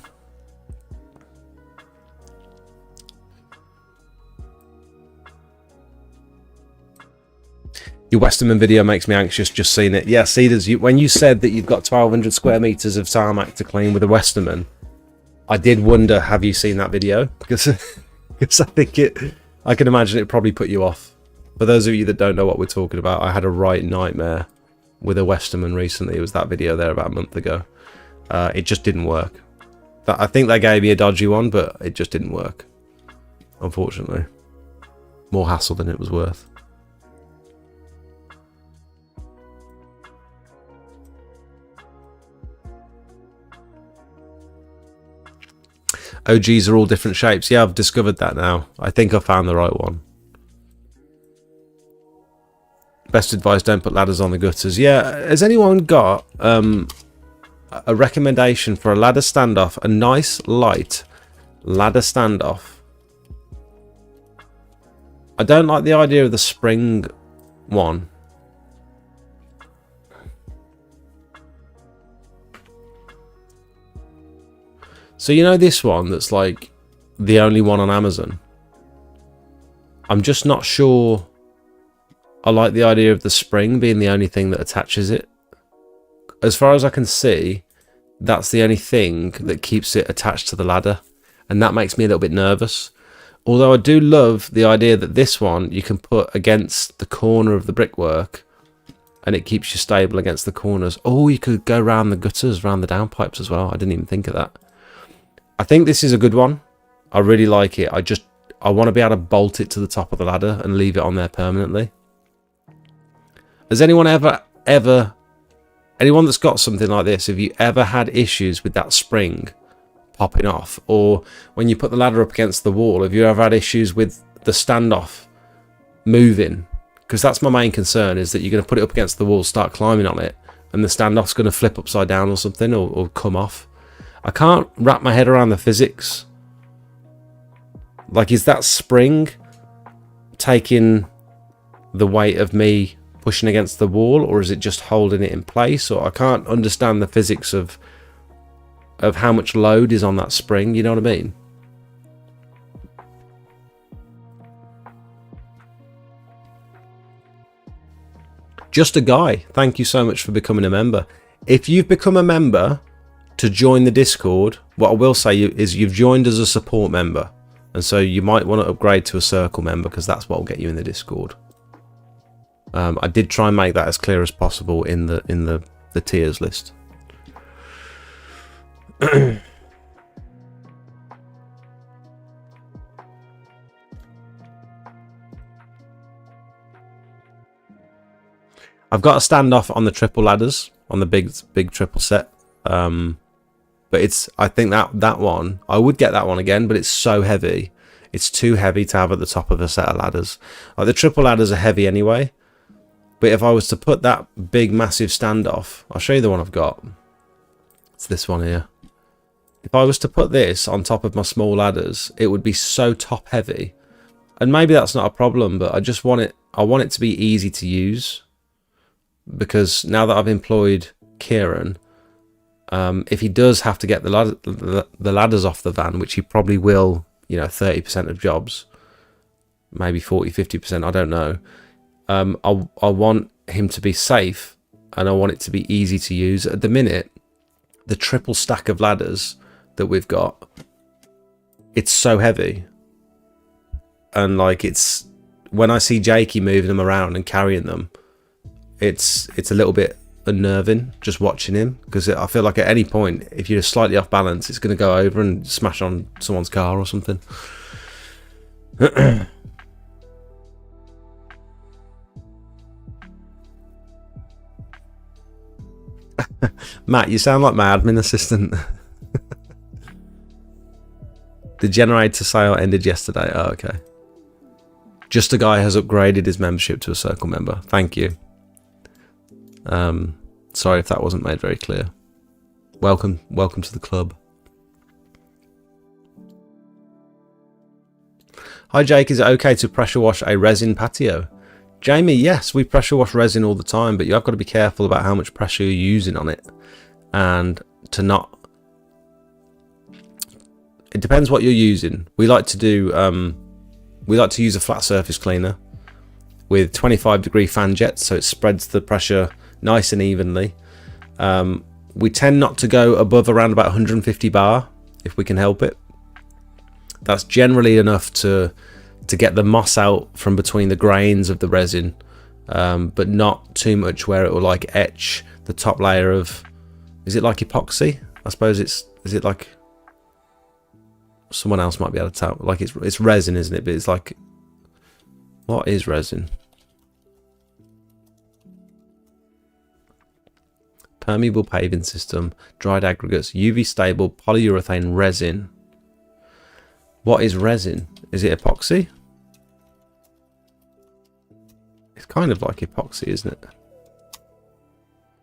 Your Westerman video makes me anxious just seeing it. Yeah, Cedars, when you said that you've got 1,200 square meters of tarmac to clean with a Westerman, I did wonder, have you seen that video? Because I think I can imagine it probably put you off. For those of you that don't know what we're talking about, I had a right nightmare with a Westerman recently. It was that video there about a month ago. It just didn't work. I think they gave me a dodgy one, but it just didn't work, unfortunately. More hassle than it was worth. OGs are all different shapes. Yeah, I've discovered that now. I think I found the right one. Best advice, don't put ladders on the gutters. Yeah, has anyone got a recommendation for a ladder standoff? A nice, light ladder standoff. I don't like the idea of the spring one. So you know this one that's like the only one on Amazon? I'm just not sure I like the idea of the spring being the only thing that attaches it. As far as I can see, that's the only thing that keeps it attached to the ladder, and that makes me a little bit nervous. Although I do love the idea that this one you can put against the corner of the brickwork and it keeps you stable against the corners. Oh, you could go around the gutters, around the downpipes as well. I didn't even think of that. I think this is a good one. I really like it. I want to be able to bolt it to the top of the ladder and leave it on there permanently. Has anyone anyone that's got something like this, have you ever had issues with that spring popping off? Or when you put the ladder up against the wall, have you ever had issues with the standoff moving? Because that's my main concern, is that you're going to put it up against the wall, start climbing on it, and the standoff's going to flip upside down or something, or come off. I can't wrap my head around the physics. Like, is that spring taking the weight of me pushing against the wall, or is it just holding it in place? Or I can't understand the physics of how much load is on that spring, you know what I mean? Just a Guy, thank you so much for becoming a member. If you've become a member to join the Discord, what I will say is you've joined as a support member, and so you might want to upgrade to a circle member, because that's what will get you in the Discord. I did try and make that as clear as possible in the tiers list. I've got a standoff on the triple ladders, on the big triple set. But I think that one, I would get that one again, but it's so heavy. It's too heavy to have at the top of a set of ladders. Like, the triple ladders are heavy anyway. But if I was to put that big, massive standoff, I'll show you the one I've got. It's this one here. If I was to put this on top of my small ladders, it would be so top heavy. And maybe that's not a problem, but I want it to be easy to use. Because now that I've employed Kieran, if he does have to get the ladders off the van, which he probably will, 30% of jobs, maybe 40, 50%, I don't know. I want him to be safe, and I want it to be easy to use. At the minute, the triple stack of ladders that we've got, it's so heavy. and like it's when I see Jakey moving them around and carrying them, it's a little bit unnerving just watching him, because I feel like at any point if you're slightly off balance, it's going to go over and smash on someone's car or something. Matt, you sound like my admin assistant. The generator sale ended yesterday. Oh, okay. Just a guy has upgraded his membership to a Circle member. Thank you. Sorry if that wasn't made very clear. Welcome to the club. Hi Jake, is it okay to pressure wash a resin patio? Jamie, yes, we pressure wash resin all the time, but you have got to be careful about how much pressure you're using on it, and to not. It depends what you're using. We like to do. We like to use a flat surface cleaner with 25-degree fan jets, so it spreads the pressure nice and evenly. We tend not to go above around about 150 bar if we can help it. That's generally enough to get the moss out from between the grains of the resin, but not too much where it will like etch the top layer of. Is it like epoxy? I suppose is it like. Someone else might be able to tell. Like it's resin, isn't it? But it's like, what is resin? Permeable paving system, dried aggregates, UV stable polyurethane resin. What is resin? Is it epoxy? It's kind of like epoxy, isn't it?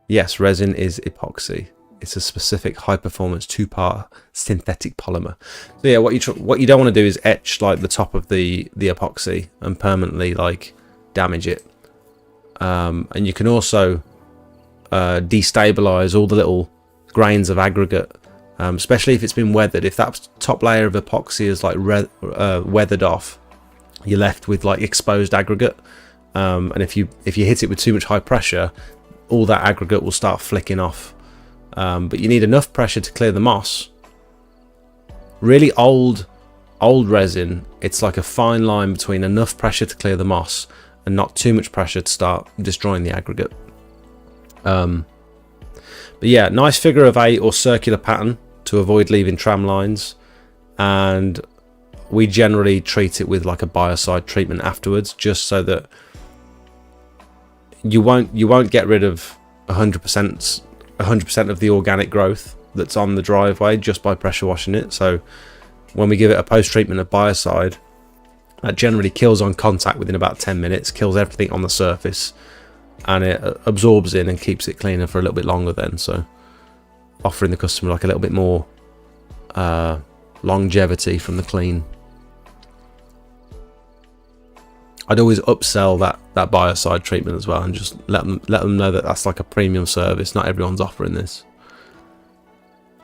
Yes, resin is epoxy. It's a specific high-performance two-part synthetic polymer. So yeah, what you don't want to do is etch like the top of the epoxy and permanently like damage it. And you can also destabilize all the little grains of aggregate, especially if it's been weathered. If that top layer of epoxy is like weathered off, you're left with like exposed aggregate. And if you hit it with too much high pressure, all that aggregate will start flicking off. But you need enough pressure to clear the moss. Really old resin, it's like a fine line between enough pressure to clear the moss and not too much pressure to start destroying the aggregate. But yeah, nice figure of 8 or circular pattern to avoid leaving tram lines, and we generally treat it with like a biocide treatment afterwards, just so that you won't get rid of 100% of the organic growth that's on the driveway just by pressure washing it. So when we give it a post-treatment of biocide, that generally kills on contact within about 10 minutes, kills everything on the surface, and it absorbs in and keeps it cleaner for a little bit longer then. So offering the customer like a little bit more longevity from the clean. I'd always upsell that biocide treatment as well, and just let them know that that's like a premium service. Not everyone's offering this.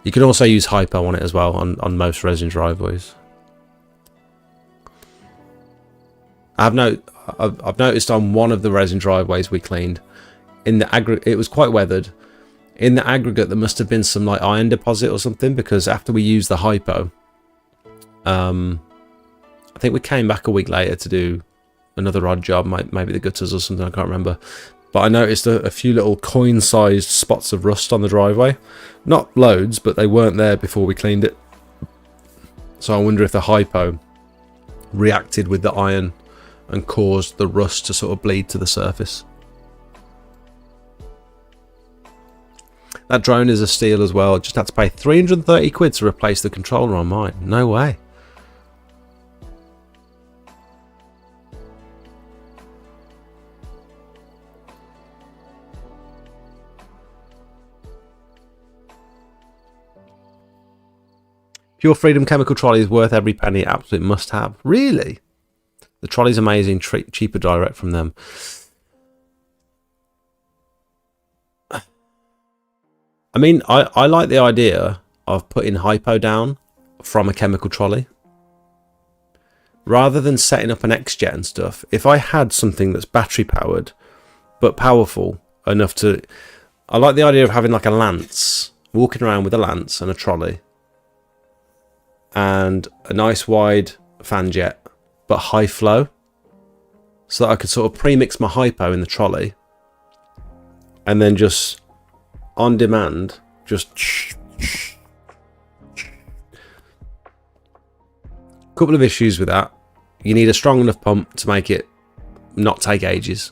You can also use hypo on it as well on most resin driveways. I've noticed on one of the resin driveways we cleaned, in the aggregate, it was quite weathered. In the aggregate, there must have been some like iron deposit or something, because after we used the hypo, I think we came back a week later to do another odd job, maybe the gutters or something, I can't remember. But I noticed a few little coin-sized spots of rust on the driveway. Not loads, but they weren't there before we cleaned it. So I wonder if the hypo reacted with the iron and caused the rust to sort of bleed to the surface. That drone is a steal as well. Just had to pay 330 quid to replace the controller on mine. No way. Pure Freedom chemical trolley is worth every penny. Absolute must have. Really? The trolley's amazing. Cheaper direct from them. I mean, I like the idea of putting hypo down from a chemical trolley. Rather than setting up an X-Jet and stuff, if I had something that's battery powered, but powerful enough to... I like the idea of having like a lance, walking around with a lance and a trolley, and a nice wide fan jet but high flow, so that I could sort of pre-mix my hypo in the trolley and then just on demand just couple of issues with that. You need a strong enough pump to make it not take ages.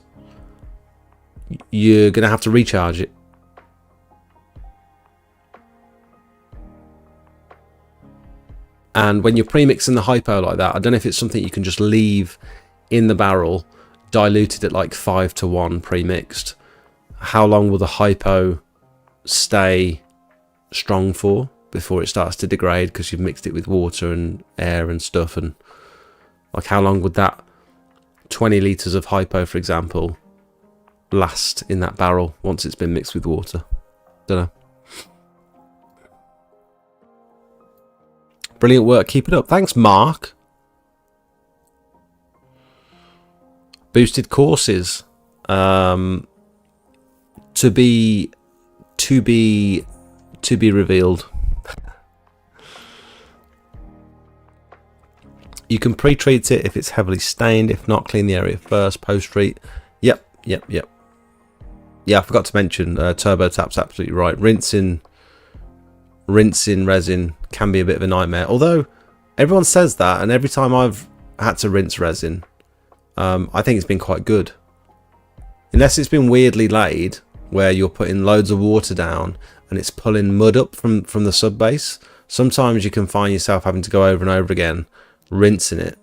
You're gonna have to recharge it. And when you're pre-mixing the hypo like that, I don't know if it's something you can just leave in the barrel diluted at like 5:1 pre-mixed. How long will the hypo stay strong for before it starts to degrade because you've mixed it with water and air and stuff? And like, how long would that 20 litres of hypo, for example, last in that barrel once it's been mixed with water? Don't know. Brilliant work, keep it up. Thanks, Mark. Boosted courses, to be revealed. You can pre-treat it if it's heavily stained. If not, clean the area first. Post-treat. Yep. Yeah, I forgot to mention TurboTap's absolutely right. Rinsing resin can be a bit of a nightmare. Although everyone says that, and every time I've had to rinse resin, I think it's been quite good. Unless it's been weirdly laid, where you're putting loads of water down and it's pulling mud up from the sub base. Sometimes you can find yourself having to go over and over again rinsing it.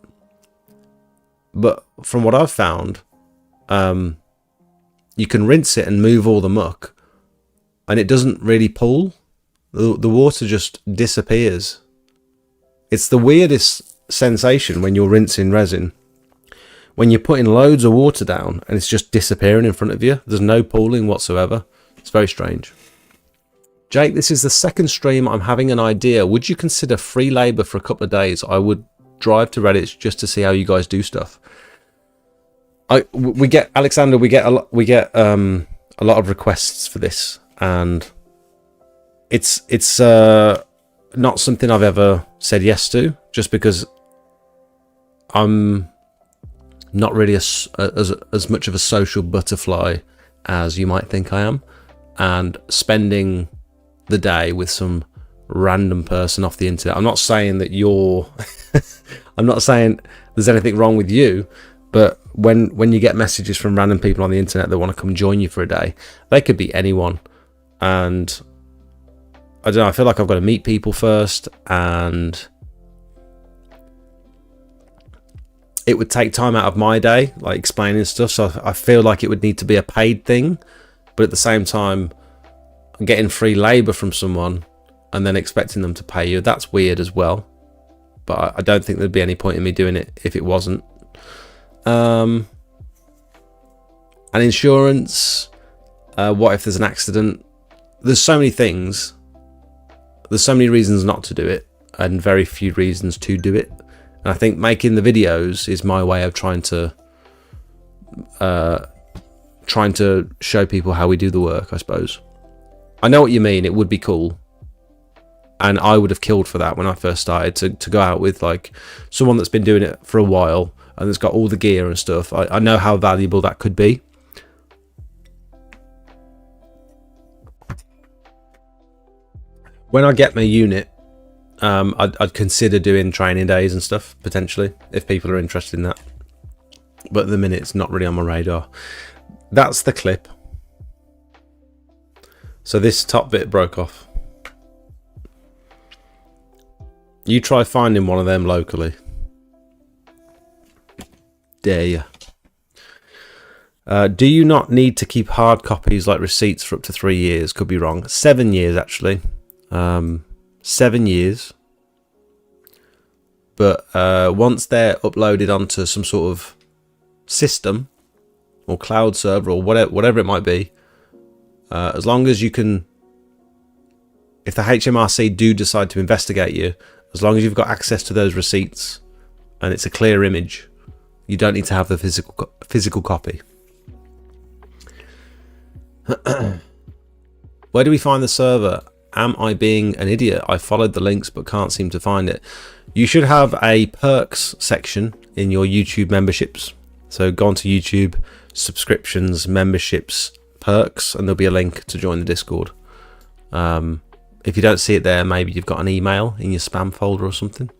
But from what I've found, you can rinse it and move all the muck, and it doesn't really pull. The water just disappears. It's the weirdest sensation when you're rinsing resin, when you're putting loads of water down and it's just disappearing in front of you. There's no pooling whatsoever. It's very strange. Jake, this is the second stream. I'm having an idea. Would you consider free labor for a couple of days? I would drive to Reddit just to see how you guys do stuff. We get Alexander. We get a lot of requests for this, and it's not something I've ever said yes to, just because I'm not really as much of a social butterfly as you might think I am, and spending the day with some random person off the internet. I'm not saying that you're I'm not saying there's anything wrong with you, but when you get messages from random people on the internet that want to come join you for a day, they could be anyone, and I don't know, I feel like I've got to meet people first, and it would take time out of my day, like explaining stuff, so I feel like it would need to be a paid thing. But at the same time, getting free labor from someone and then expecting them to pay you, that's weird as well. But I don't think there'd be any point in me doing it if it wasn't. And insurance, what if there's an accident? There's so many things. There's so many reasons not to do it, and very few reasons to do it. And I think making the videos is my way of trying to show people how we do the work, I suppose. I know what you mean. It would be cool, and I would have killed for that when I first started, to go out with like someone that's been doing it for a while and that's got all the gear and stuff. I know how valuable that could be. When I get my unit, I'd consider doing training days and stuff, potentially, if people are interested in that. But at the minute, it's not really on my radar. That's the clip. So this top bit broke off. You try finding one of them locally. Dare you. Do you not need to keep hard copies like receipts for up to 3 years? Could be wrong. 7 years, actually. 7 years. But once they're uploaded onto some sort of system or cloud server or whatever it might be, as long as you can, if the HMRC do decide to investigate you, as long as you've got access to those receipts and it's a clear image, you don't need to have the physical copy. Where do we find the server? am I being an idiot? I followed the links but can't seem to find it. You should have a perks section in your YouTube memberships. So go onto YouTube, subscriptions, memberships, perks, and there'll be a link to join the Discord. If you don't see it there, maybe you've got an email in your spam folder or something.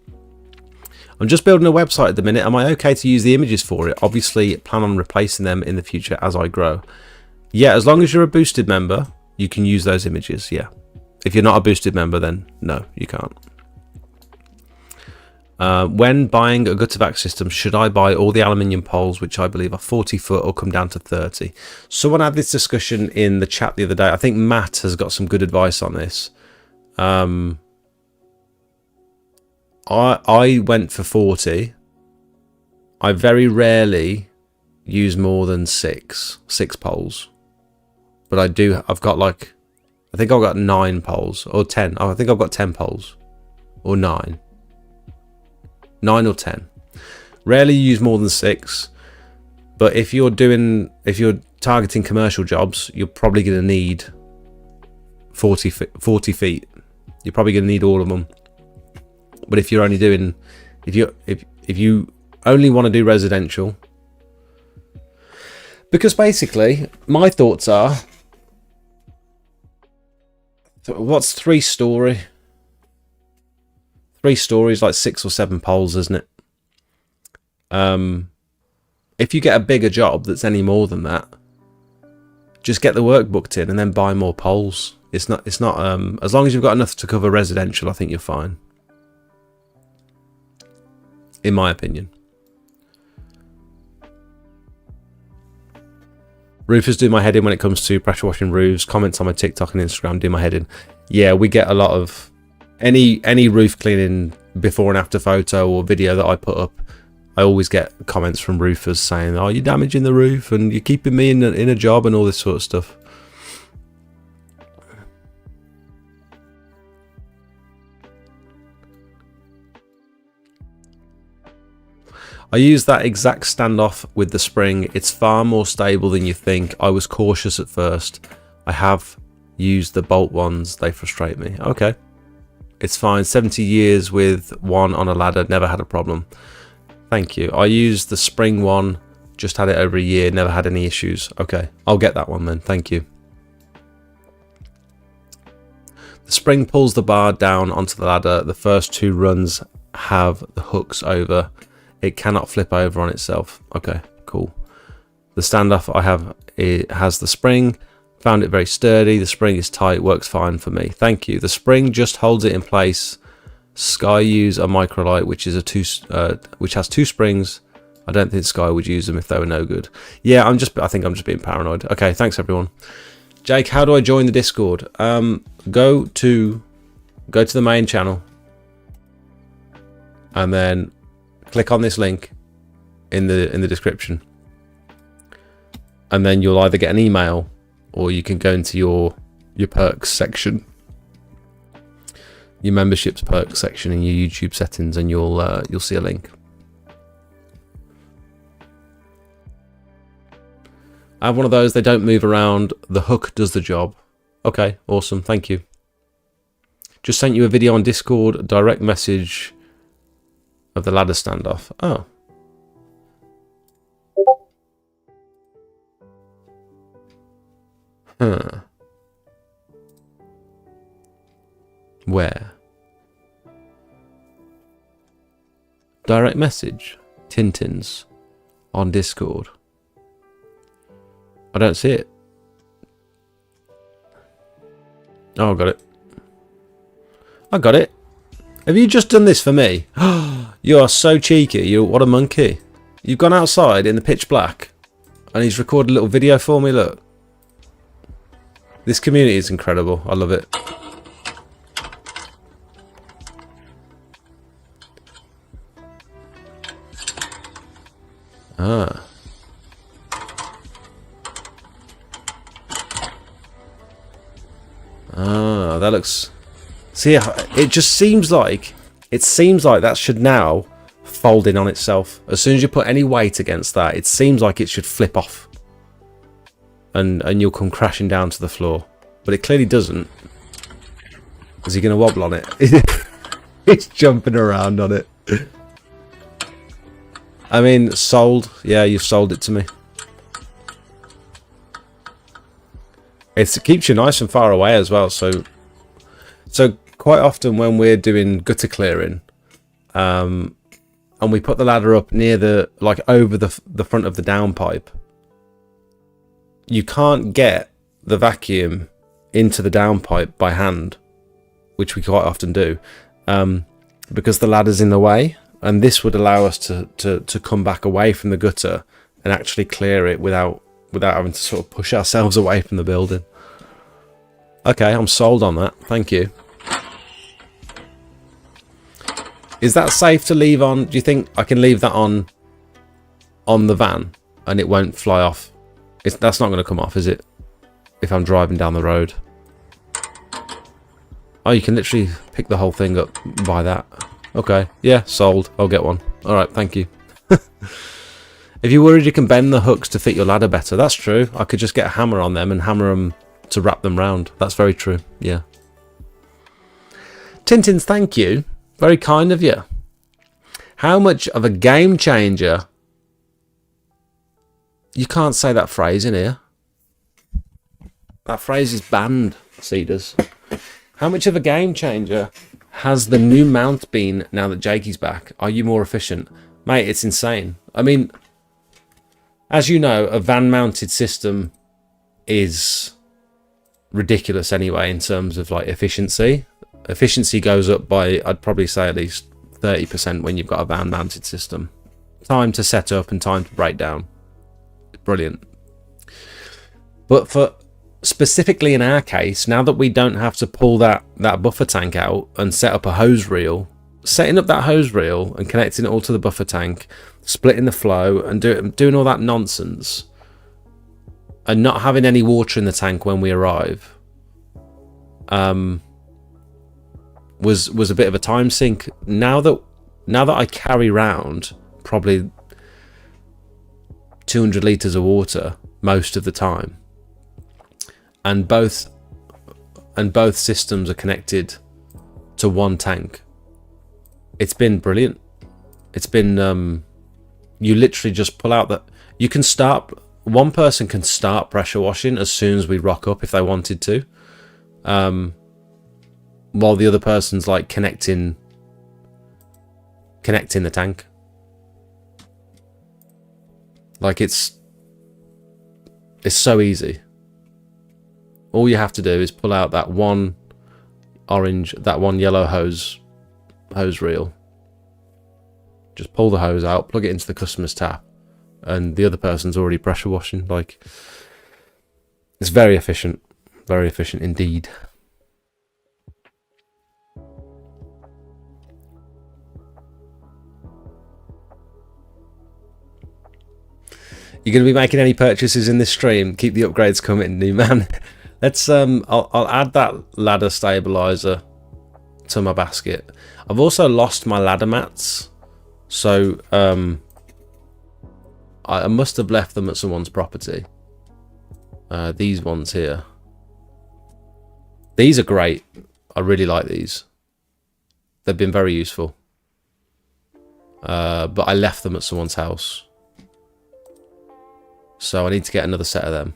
I'm just building a website at the minute. Am I okay to use the images for it? Obviously, plan on replacing them in the future as I grow. Yeah, as long as you're a boosted member, you can use those images, yeah. If you're not a boosted member, then no, you can't. When buying a Gutavac system, should I buy all the aluminium poles, which I believe are 40 foot, or come down to 30? Someone had this discussion in the chat the other day. I think Matt has got some good advice on this. I went for 40. I very rarely use more than six poles. But I've got like, I think I've got 9 poles, or 10. I think I've got 10 poles, or 9. 9 or 10. Rarely use more than 6. But if you're targeting commercial jobs, you're probably going to need 40 feet. You're probably going to need all of them. But if you're only doing, if you only want to do residential, because basically my thoughts are, what's 3-story? 3 stories, like 6 or 7 poles, isn't it? If you get a bigger job that's any more than that, just get the work booked in and then buy more poles. It's not as long as you've got enough to cover residential, I think you're fine. In my opinion. Roofers do my head in when it comes to pressure washing roofs. Comments on my TikTok and Instagram do my head in. Yeah, we get a lot of any roof cleaning before and after photo or video that I put up. I always get comments from roofers saying, "Oh, you're damaging the roof and you're keeping me in a job," and all this sort of stuff. I use that exact standoff with the spring. It's far more stable than you think. I was cautious at first. I have used the bolt ones. They frustrate me. Okay. It's fine. 70 years with one on a ladder. Never had a problem. Thank you. I used the spring one. Just had it over a year. Never had any issues. Okay. I'll get that one then. Thank you. The spring pulls the bar down onto the ladder. The first 2 runs have the hooks over. It cannot flip over on itself. Okay, cool. The standoff I have, it has the spring. Found it very sturdy. The spring is tight. Works fine for me. Thank you. The spring just holds it in place. Sky use a microlight, which is which has 2 springs. I don't think Sky would use them if they were no good. Yeah, I think I'm just being paranoid. Okay, thanks everyone. Jake, how do I join the Discord? Go to the main channel, and then click on this link in the description, and then you'll either get an email or you can go into your perks section, your memberships perks section in your YouTube settings, and you'll see a link. I have one of those. They don't move around. The hook does the job. Okay, awesome. Thank you. Just sent you a video on Discord, direct message of the ladder standoff. Oh. Huh. Where? Direct message. Tintins. On Discord. I don't see it. Oh, I got it. I got it. Have you just done this for me? You are so cheeky. What a monkey. You've gone outside in the pitch black and he's recorded a little video for me. Look. This community is incredible. I love it. Ah. Ah, that looks... See, it just seems like... It seems like that should now fold in on itself. As soon as you put any weight against that, it seems like it should flip off. And you'll come crashing down to the floor. But it clearly doesn't. Is he going to wobble on it? He's jumping around on it. I mean, sold. Yeah, you've sold it to me. It keeps you nice and far away as well. So quite often when we're doing gutter clearing, and we put the ladder up near over the front of the downpipe, you can't get the vacuum into the downpipe by hand, which we quite often do, because the ladder's in the way. And this would allow us to come back away from the gutter and actually clear it without having to sort of push ourselves away from the building. Okay, I'm sold on that. Thank you. Is that safe to leave on? Do you think I can leave that on the van and it won't fly off? That's not going to come off, is it? If I'm driving down the road. Oh, you can literally pick the whole thing up by that. Okay, yeah, sold. I'll get one. Alright, thank you. If you're worried you can bend the hooks to fit your ladder better, that's true. I could just get a hammer on them and hammer them to wrap them round. That's very true, yeah. Tintins, thank you. Very kind of you. How much of a game changer... You can't say that phrase in here. That phrase is banned, Cedars. How much of a game changer has the new mount been now that Jakey's back? Are you more efficient? Mate, it's insane. I mean, as you know, a van-mounted system is ridiculous anyway in terms of like efficiency. Efficiency goes up by, I'd probably say at least 30% when you've got a van-mounted system. Time to set up and time to break down. Brilliant. But for specifically in our case, now that we don't have to pull that buffer tank out and set up a hose reel, setting up that hose reel and connecting it all to the buffer tank, splitting the flow and doing all that nonsense, and not having any water in the tank when we arrive, was a bit of a time sink. Now that I carry around probably 200 litres of water most of the time, and both systems are connected to one tank, it's been brilliant. It's been you literally just pull out that you can start. One person can start pressure washing as soon as we rock up if they wanted to, while the other person's like connecting the tank. Like it's so easy. All you have to do is pull out that one yellow hose reel. Just pull the hose out, plug it into the customer's tap, and the other person's already pressure washing. Like, it's very efficient indeed. You're going to be making any purchases in this stream? Keep the upgrades coming, new man. Let's I'll add that ladder stabilizer to my basket. I've also lost my ladder mats, so I must have left them at someone's property. These ones here. These are great. I really like these. They've been very useful. But I left them at someone's house, so I need to get another set of them.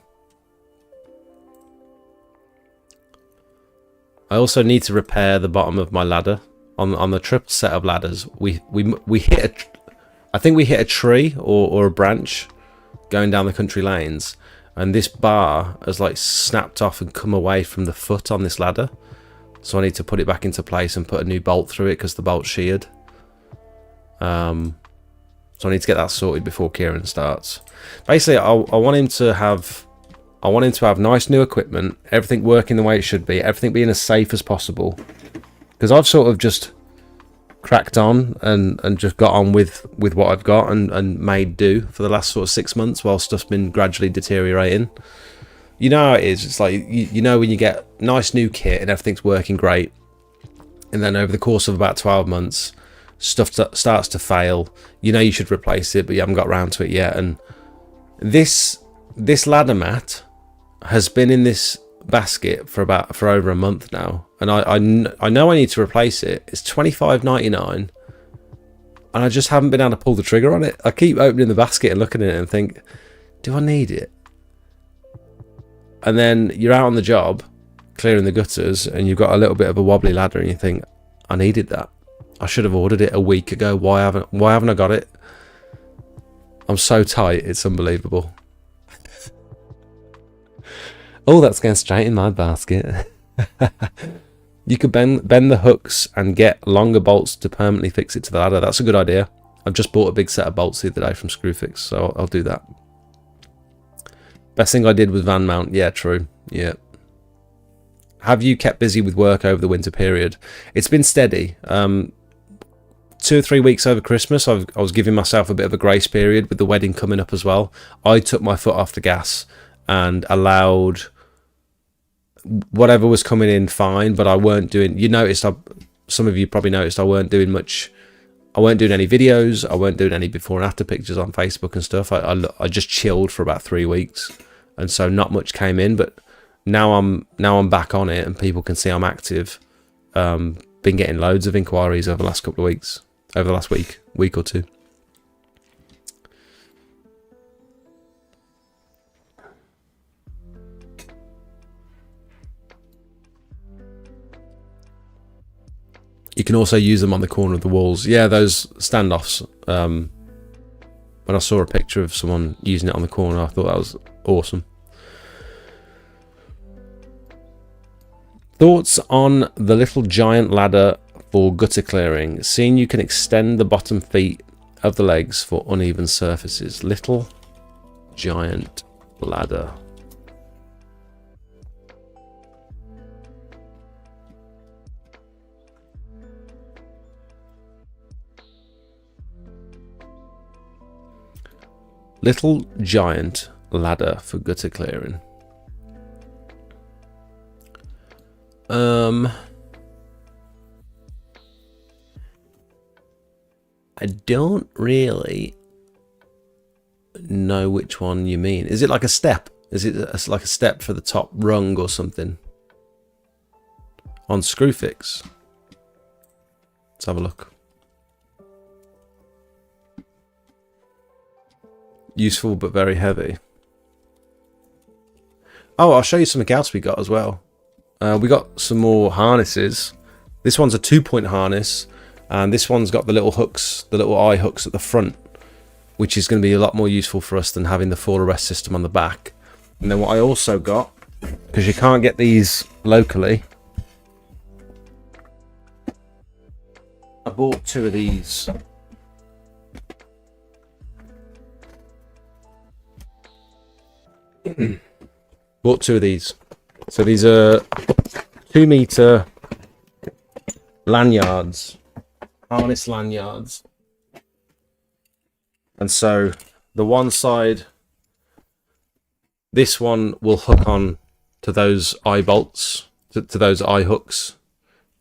I also need to repair the bottom of my ladder. On the triple set of ladders, we hit I think we hit a tree or a branch going down the country lanes, and this bar has like snapped off and come away from the foot on this ladder. So I need to put it back into place and put a new bolt through it because the bolt's sheared. So I need to get that sorted before Kieran starts. Basically, I want him to have nice new equipment, everything working the way it should be, everything being as safe as possible. Because I've sort of just cracked on and just got on with what I've got and made do for the last sort of 6 months while stuff's been gradually deteriorating. You know how it is. It's like, you know when you get nice new kit and everything's working great, and then over the course of about 12 months, stuff starts to fail. You know you should replace it, but you haven't got around to it yet. And this ladder mat has been in this basket for over a month now, and I know I need to replace it. It's $25.99, and I just haven't been able to pull the trigger on it. I keep opening the basket and looking at it and think, do I need it? And then you're out on the job clearing the gutters and you've got a little bit of a wobbly ladder and you think, I needed that. I should have ordered it a week ago. Why haven't I got it? I'm so tight, it's unbelievable. Oh, that's going straight in my basket. You could bend the hooks and get longer bolts to permanently fix it to the ladder. That's a good idea. I've just bought a big set of bolts the other day from Screwfix, so I'll do that. Best thing I did was van mount. Yeah, true. Yeah. Have you kept busy with work over the winter period? It's been steady. 2 or 3 weeks over Christmas, I was giving myself a bit of a grace period with the wedding coming up as well. I took my foot off the gas and allowed whatever was coming in fine, but I weren't doing, you noticed, some of you probably noticed, I weren't doing much. I weren't doing any videos. I weren't doing any before and after pictures on Facebook and stuff. I just chilled for about 3 weeks, and so not much came in. But now I'm back on it, and people can see I'm active. Been getting loads of inquiries over the last couple of weeks, over the last week or two. You can also use them on the corner of the walls. Yeah, those standoffs. When I saw a picture of someone using it on the corner, I thought that was awesome. Thoughts on the little giant ladder for gutter clearing? Seeing you can extend the bottom feet of the legs for uneven surfaces. Little giant ladder. Little giant ladder for gutter clearing. I don't really know which one you mean. Is it like a step? Is it like a step for the top rung or something? On Screwfix. Let's have a look. Useful but very heavy. Oh, I'll show you something else we got as well. We got some more harnesses. This one's a 2-point harness, and this one's got the little hooks, the little eye hooks at the front, which is going to be a lot more useful for us than having the fall arrest system on the back. And then what I also got, because you can't get these locally, I bought 2 of these. Bought 2 of these. So these are 2-meter lanyards, harness lanyards. And so the one side, this one will hook on to those eye bolts, to those eye hooks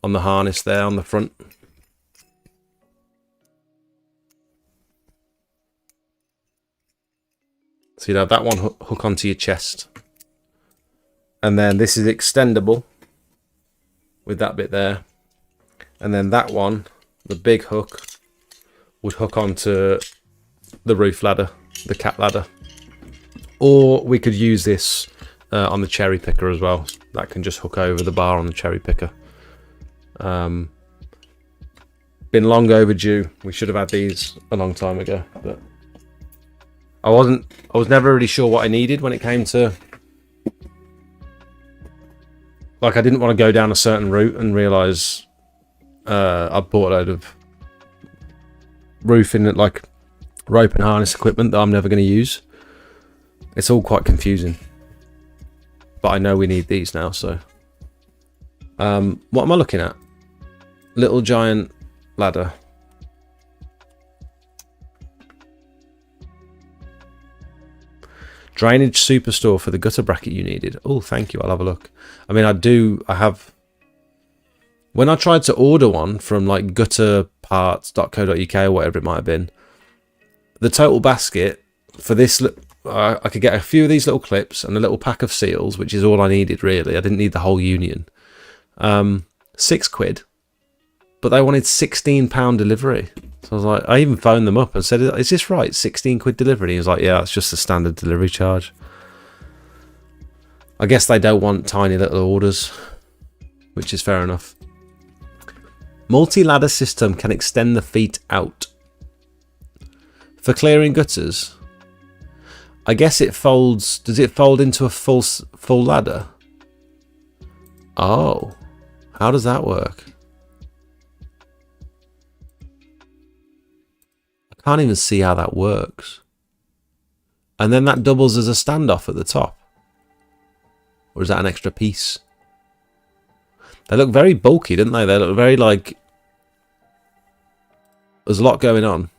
on the harness there on the front. So you'd have that one hook onto your chest. And then this is extendable with that bit there. And then that one, the big hook, would hook onto the roof ladder, the cat ladder. Or we could use this on the cherry picker as well. That can just hook over the bar on the cherry picker. Been long overdue. We should have had these a long time ago, but I was never really sure what I needed when it came to, like, I didn't want to go down a certain route and realise I bought a load of roofing, like rope and harness equipment that I'm never going to use. It's all quite confusing, but I know we need these now. So what am I looking at? Little giant ladder. Drainage Superstore for the gutter bracket you needed. Oh, thank you. I'll have a look. I mean, I have. When I tried to order one from like gutterparts.co.uk or whatever it might have been, the total basket for this, I could get a few of these little clips and a little pack of seals, which is all I needed really. I didn't need the whole union. £6, but they wanted £16 delivery. So I was like, I even phoned them up and said, is this right? £16 delivery? He was like, yeah, it's just the standard delivery charge. I guess they don't want tiny little orders, which is fair enough. Multi-ladder system can extend the feet out. For clearing gutters, I guess it folds. Does it fold into a full ladder? Oh, how does that work? I can't even see how that works. And then that doubles as a standoff at the top. Or is that an extra piece? They look very bulky, didn't they? They look very like... There's a lot going on.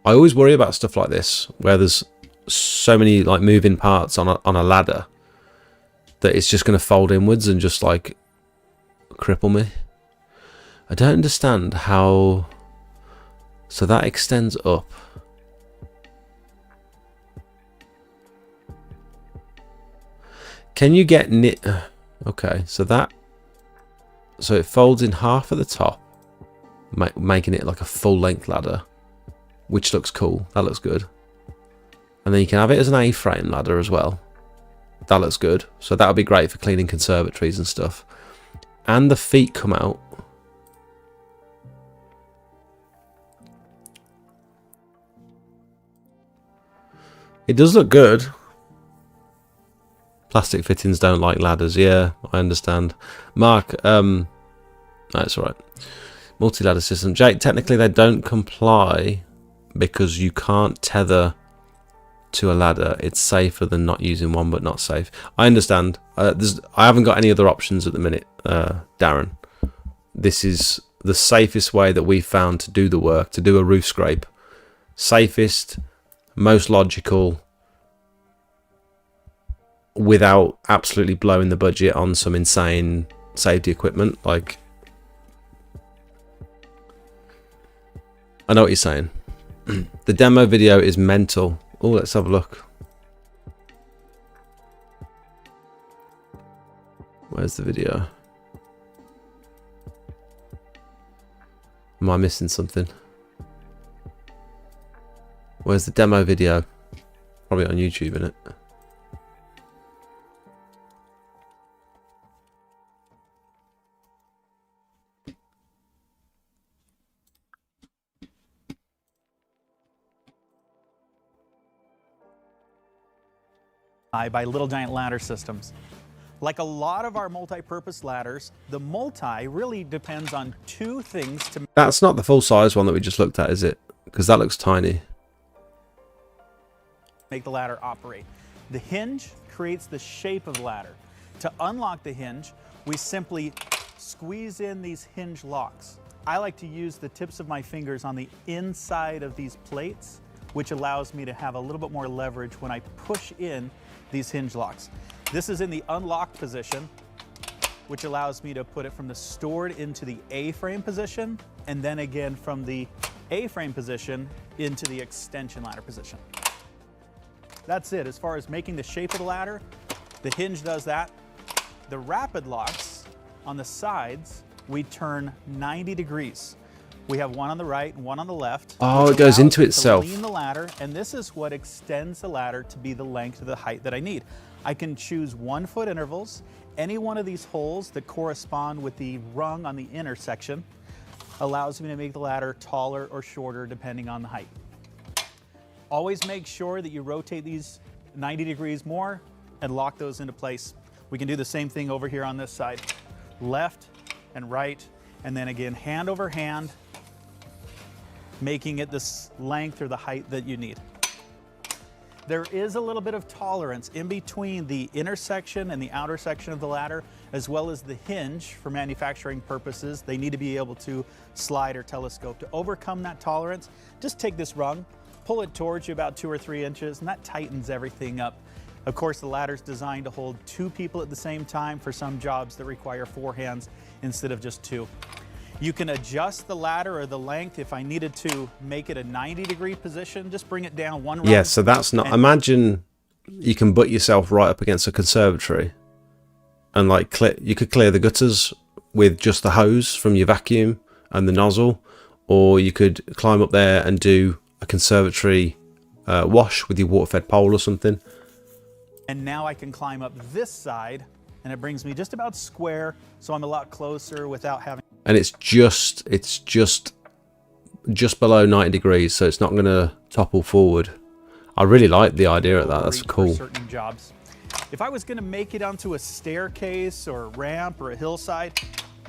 I always worry about stuff like this, where there's so many like moving parts on a ladder that it's just going to fold inwards and just like cripple me. I don't understand how... So that extends up. Can you get knit? Okay, so that... So it folds in half at the top, making it like a full length ladder, which looks cool. That looks good. And then you can have it as an A-frame ladder as well. That looks good. So that would be great for cleaning conservatories and stuff. And the feet come out. It does look good. Plastic fittings don't like ladders. Yeah, I understand. Mark, that's all right. Multi-ladder system. Jake, technically they don't comply because you can't tether to a ladder. It's safer than not using one, but not safe. I understand. I haven't got any other options at the minute, Darren. This is the safest way that we found to do the work, to do a roof scrape. Safest, most logical, without absolutely blowing the budget on some insane safety equipment. Like, I know what you're saying. The demo video is mental. Oh, let's have a look. Where's the video? Am I missing something? Where's the demo video? Probably on YouTube, isn't it? By Little Giant Ladder Systems. Like a lot of our multi-purpose ladders, the multi really depends on two things to That's not the full size one that we just looked at, is it? Because that looks tiny. make the ladder operate. The hinge creates the shape of the ladder. To unlock the hinge, we simply squeeze in these hinge locks. I like to use the tips of my fingers on the inside of these plates, which allows me to have a little bit more leverage when I push in these hinge locks. This is in the unlocked position, which allows me to put it from the stored into the A-frame position, and then again from the A-frame position into the extension ladder position. That's it. As far as making the shape of the ladder, the hinge does that. The rapid locks on the sides, we turn 90 degrees. We have one on the right and one on the left. Oh, it goes into itself. Lean the ladder, and this is what extends the ladder to be the length of the height that I need. I can choose 1 foot intervals. Any one of these holes that correspond with the rung on the intersection allows me to make the ladder taller or shorter depending on the height. Always make sure that you rotate these 90 degrees more and lock those into place. We can do the same thing over here on this side. Left and right, and then again hand over hand, making it this length or the height that you need. There is a little bit of tolerance in between the intersection and the outer section of the ladder, as well as the hinge for manufacturing purposes. They need to be able to slide or telescope. To overcome that tolerance, just take this rung, pull it towards you about 2 or 3 inches, and that tightens everything up. Of course, the ladder's designed to hold 2 people at the same time for some jobs that require 4 hands instead of just 2. You can adjust the ladder or the length if I needed to make it a 90-degree position. Just bring it down 1 rung. Yeah, so that's not... Imagine you can butt yourself right up against a conservatory and like you could clear the gutters with just the hose from your vacuum and the nozzle, or you could climb up there and do a conservatory wash with your water-fed pole or something. And now I can climb up this side, and it brings me just about square, so I'm a lot closer without having. And it's just below 90 degrees, so it's not going to topple forward. I really like the idea of that. That's cool. For certain jobs. If I was going to make it onto a staircase or a ramp or a hillside,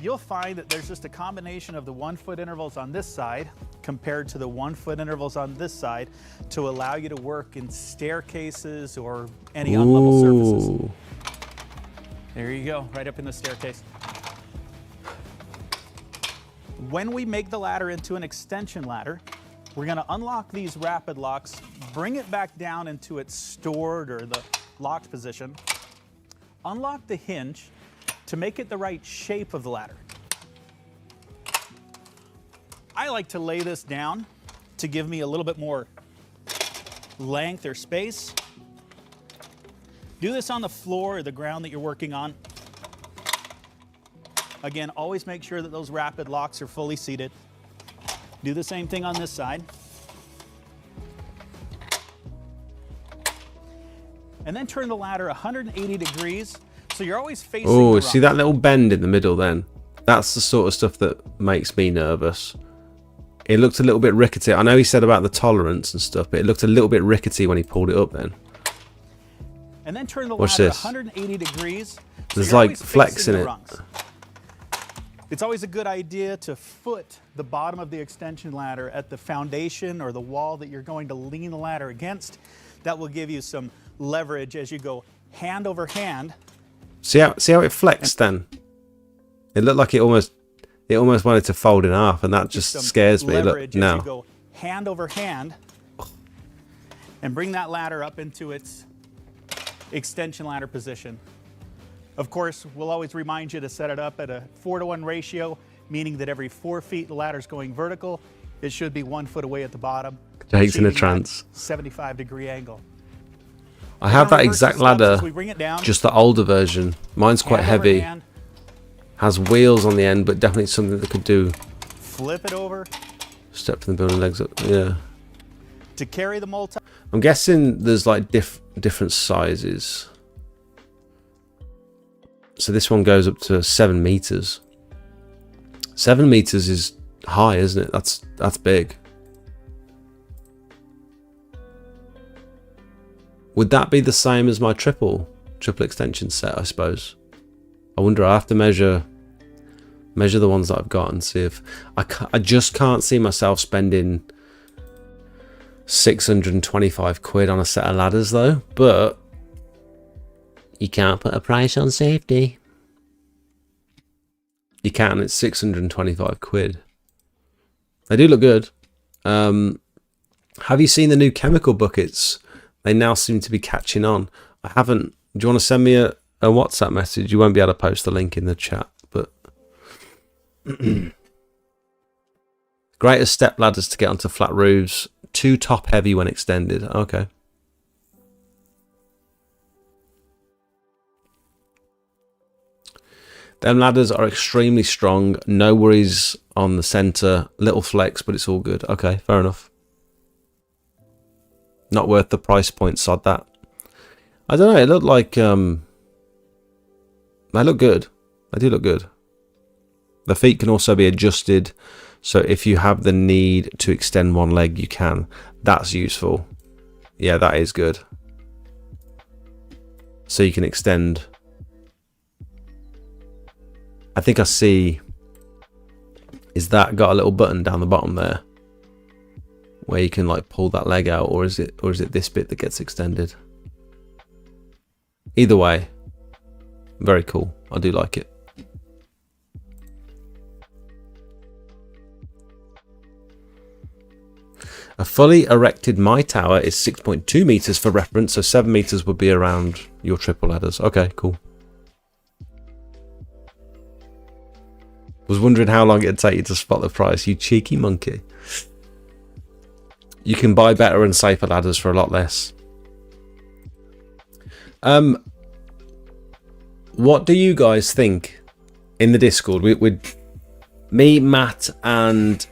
you'll find that there's just a combination of the 1 foot intervals on this side compared to the 1 foot intervals on this side to allow you to work in staircases or any unlevel surfaces. There you go, right up in the staircase. When we make the ladder into an extension ladder, we're going to unlock these rapid locks, bring it back down into its stored or the locked position, unlock the hinge to make it the right shape of the ladder. I like to lay this down to give me a little bit more length or space. Do this on the floor or the ground that you're working on. Again, always make sure that those rapid locks are fully seated. Do the same thing on this side. And then turn the ladder 180 degrees so you're always facing the Oh, rock. see that little bend in the middle then? That's the sort of stuff that makes me nervous. It looked a little bit rickety. I know he said about the tolerance and stuff, but it looked a little bit rickety when he pulled it up then. And then turn the Watch ladder this. 180 degrees. So There's you're like always flex facing in the it. rungs. It's always a good idea to foot the bottom of the extension ladder at the foundation or the wall that you're going to lean the ladder against. That will give you some leverage as you go hand over hand. See how it flexed then? It looked like it almost wanted to fold in half, and that just Some scares me. Look leverage as you now. go hand over hand and bring that ladder up into its extension ladder position. Of course, we'll always remind you to set it up at a 4-to-1 ratio, meaning that every 4 feet the ladder's going vertical. It should be 1 foot away at the bottom. Jake's in a achieving that trance. 75-degree angle. I have that Reverse exact the steps as ladder, we bring it down. just the older version. Mine's quite Hand over heavy, hand, has wheels on the end, but definitely something that could do. flip it over Step from the building legs up. Yeah. to carry the multi. I'm guessing there's like different sizes. So this one goes up to 7 meters. 7 meters is high, isn't it? That's big. Would that be the same as my triple extension set, I suppose? I wonder. I have to measure the ones that I've got and see if I just can't see myself spending 625 quid on a set of ladders though, but you can't put a price on safety. You can. It's 625 quid. They do look good. Have you seen the new chemical buckets? They now seem to be catching on. I haven't. Do you want to send me a WhatsApp message? You won't be able to post the link in the chat, but greatest step ladders to get onto flat roofs. Too top heavy when extended. Okay. Them ladders are extremely strong. No worries on the center. Little flex, but it's all good. Okay, fair enough. Not worth the price point, sod that. I don't know, it looked like they look good. They do look good. The feet can also be adjusted, so if you have the need to extend one leg, you can. That's useful. Yeah, that is good. So you can extend. I think I see. Is that got a little button down the bottom there, where you can like pull that leg out, or is it this bit that gets extended? Either way, very cool. I do like it. A fully erected My Tower is 6.2 meters for reference, so 7 meters would be around your triple ladders. Okay, cool. Was wondering how long it'd take you to spot the price, you cheeky monkey. You can buy better and safer ladders for a lot less. What do you guys think in the Discord? With me, Matt, and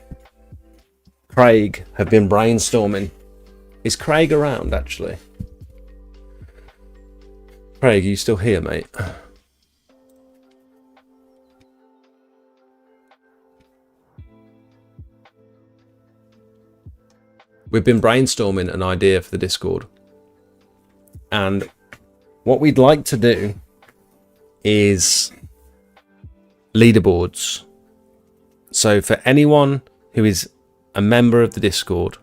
Craig have been brainstorming. Is Craig around, actually? Craig, are you still here, mate? We've been brainstorming an idea for the Discord. And what we'd like to do is leaderboards. So for anyone who is a member of the Discord,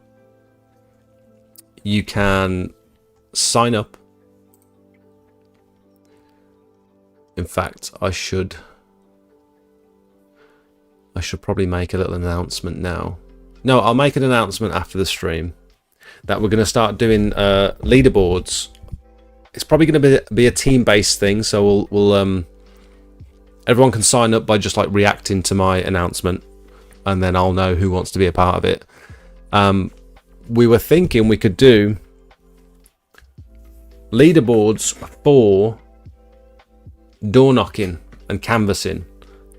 you can sign up. In fact, I should probably make a little announcement now. No, I'll make an announcement after the stream that we're going to start doing leaderboards. It's probably going to be a team-based thing, so we'll everyone can sign up by just like reacting to my announcement, and then I'll know who wants to be a part of it. We were thinking we could do leaderboards for door knocking and canvassing,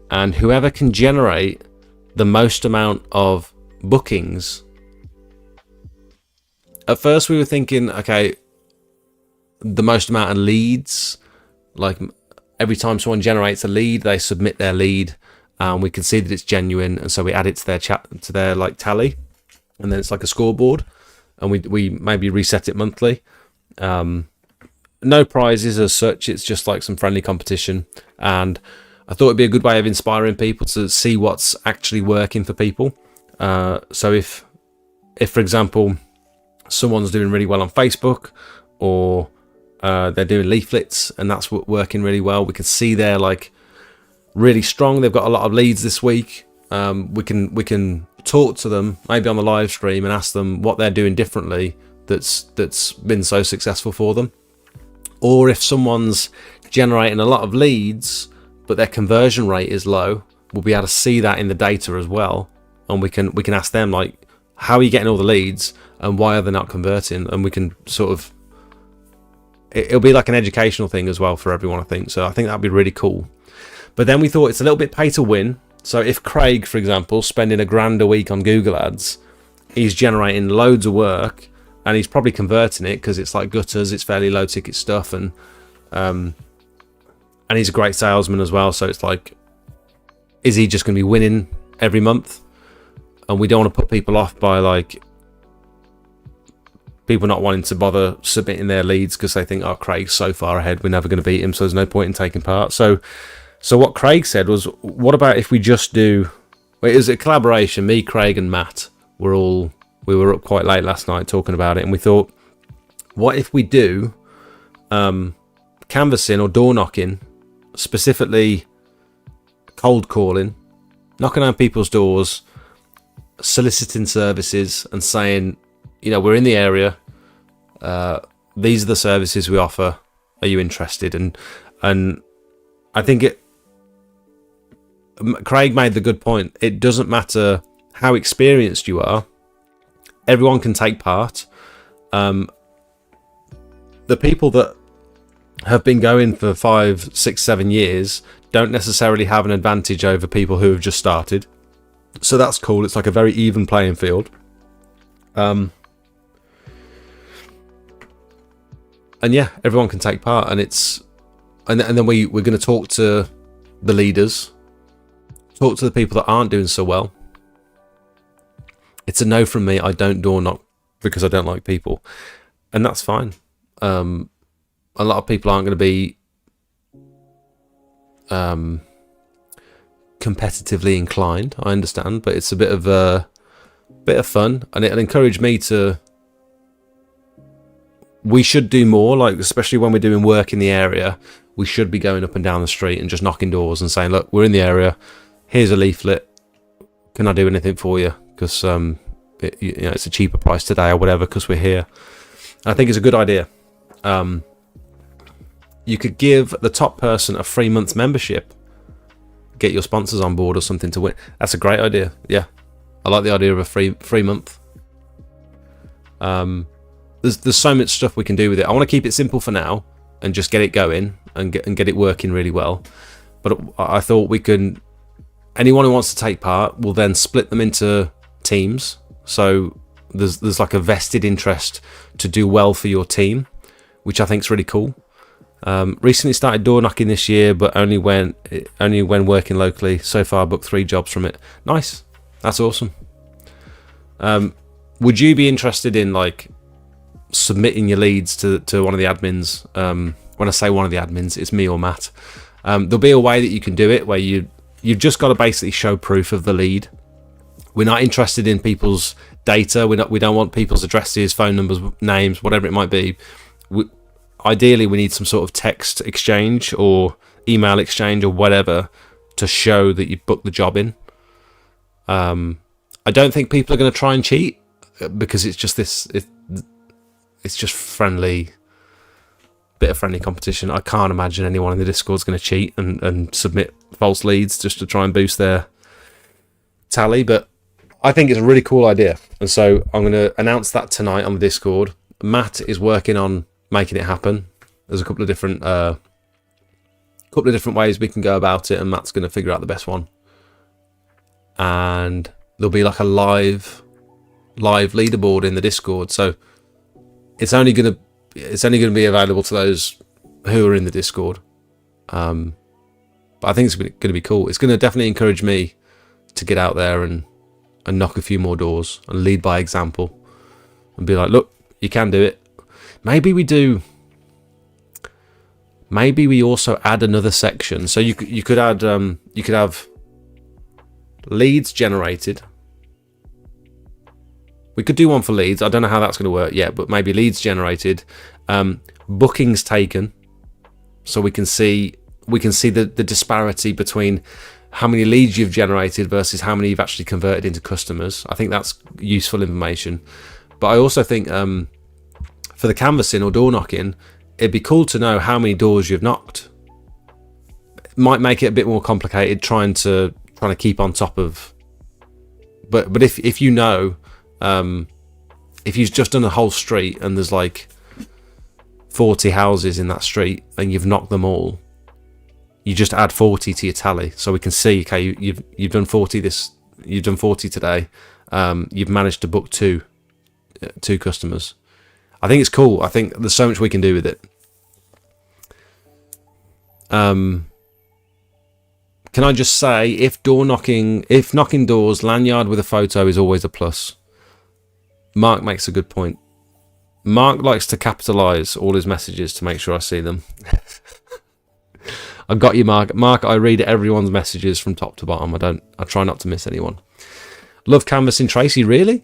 and whoever can generate the most amount of bookings. At first we were thinking, okay, the most amount of leads, like every time someone generates a lead, they submit their lead, and we can see that it's genuine, and so we add it to their like tally, and then it's like a scoreboard, and we maybe reset it monthly. No prizes as such, it's just like some friendly competition, and I thought it'd be a good way of inspiring people to see what's actually working for people. So if for example someone's doing really well on Facebook, or they're doing leaflets and that's working really well, we can see they're like really strong, they've got a lot of leads this week, we can talk to them maybe on the live stream and ask them what they're doing differently that's been so successful for them. Or if someone's generating a lot of leads but their conversion rate is low, we'll be able to see that in the data as well, and we can ask them like, how are you getting all the leads and why are they not converting? And we can sort of, it'll be like an educational thing as well for everyone, I think. So I think that'd be really cool. But then we thought it's a little bit pay to win. So if Craig, for example, spending $1,000 a week on Google Ads, he's generating loads of work and he's probably converting it because it's like gutters, it's fairly low ticket stuff, and he's a great salesman as well. So it's like, is he just going to be winning every month? And we don't want to put people off by like people not wanting to bother submitting their leads because they think, oh, Craig's so far ahead, we're never going to beat him, so there's no point in taking part. So what Craig said was, what about if we just do, it was a collaboration, me, Craig and Matt we were up quite late last night talking about it, and we thought, what if we do canvassing or door knocking, specifically cold calling, knocking on people's doors, soliciting services and saying, you know, we're in the area, these are the services we offer, are you interested? And I think Craig made the good point, it doesn't matter how experienced you are, everyone can take part. The people that have been going for 5, 6, 7 years don't necessarily have an advantage over people who have just started. So that's cool. It's like a very even playing field. And yeah, everyone can take part, and then we're going to talk to the leaders, talk to the people that aren't doing so well. It's a no from me. I don't door knock because I don't like people, and that's fine. A lot of people aren't going to be competitively inclined, I understand, but it's a bit of fun, and it'll encourage me to. We should do more, like especially when we're doing work in the area, we should be going up and down the street and just knocking doors and saying, look, we're in the area, here's a leaflet, can I do anything for you? Because it's a cheaper price today or whatever because we're here. I think it's a good idea. You could give the top person a 3 month membership, get your sponsors on board or something to win. That's a great idea. Yeah, I like the idea of a free month. There's so much stuff we can do with it. I want to keep it simple for now, and just get it going and get it working really well. But I thought anyone who wants to take part will then split them into teams. So there's like a vested interest to do well for your team, which I think is really cool. Recently started door knocking this year, but only when working locally. So far booked 3 jobs from it. Nice. That's awesome. Would you be interested in like submitting your leads to one of the admins? When I say one of the admins, it's me or Matt. There'll be a way that you can do it where you've just got to basically show proof of the lead. We're not interested in people's data. We don't want people's addresses, phone numbers, names, whatever it might be. Ideally, we need some sort of text exchange or email exchange or whatever to show that you booked the job in. I don't think people are going to try and cheat because it's just it's just bit of friendly competition. I can't imagine anyone in the Discord is going to cheat and submit false leads just to try and boost their tally, but I think it's a really cool idea, and so I'm going to announce that tonight on the Discord. Matt is working on making it happen. There's a couple of different ways we can go about it, and Matt's going to figure out the best one. And there'll be like a live leaderboard in the Discord, so it's only going to be available to those who are in the Discord. But I think it's going to be cool. It's going to definitely encourage me to get out there and knock a few more doors and lead by example and be like, look, you can do it. Maybe we also add another section. So you could have leads generated. We could do one for leads. I don't know how that's going to work yet, but maybe leads generated, bookings taken, so we can see the disparity between how many leads you've generated versus how many you've actually converted into customers. I think that's useful information. But I also think for the canvassing or door knocking, it'd be cool to know how many doors you've knocked. It might make it a bit more complicated trying to keep on top of. But if you know, if you've just done a whole street and there's like 40 houses in that street and you've knocked them all, you just add 40 to your tally, so we can see, okay, you've done 40 you've done 40 today. You've managed to book two customers. I think it's cool. I think there's so much we can do with it. Can I just say, if knocking doors, lanyard with a photo is always a plus. Mark makes a good point. Mark likes to capitalise all his messages to make sure I see them. I've got you, Mark. Mark, I read everyone's messages from top to bottom. I try not to miss anyone. Love canvassing, Tracy. Really?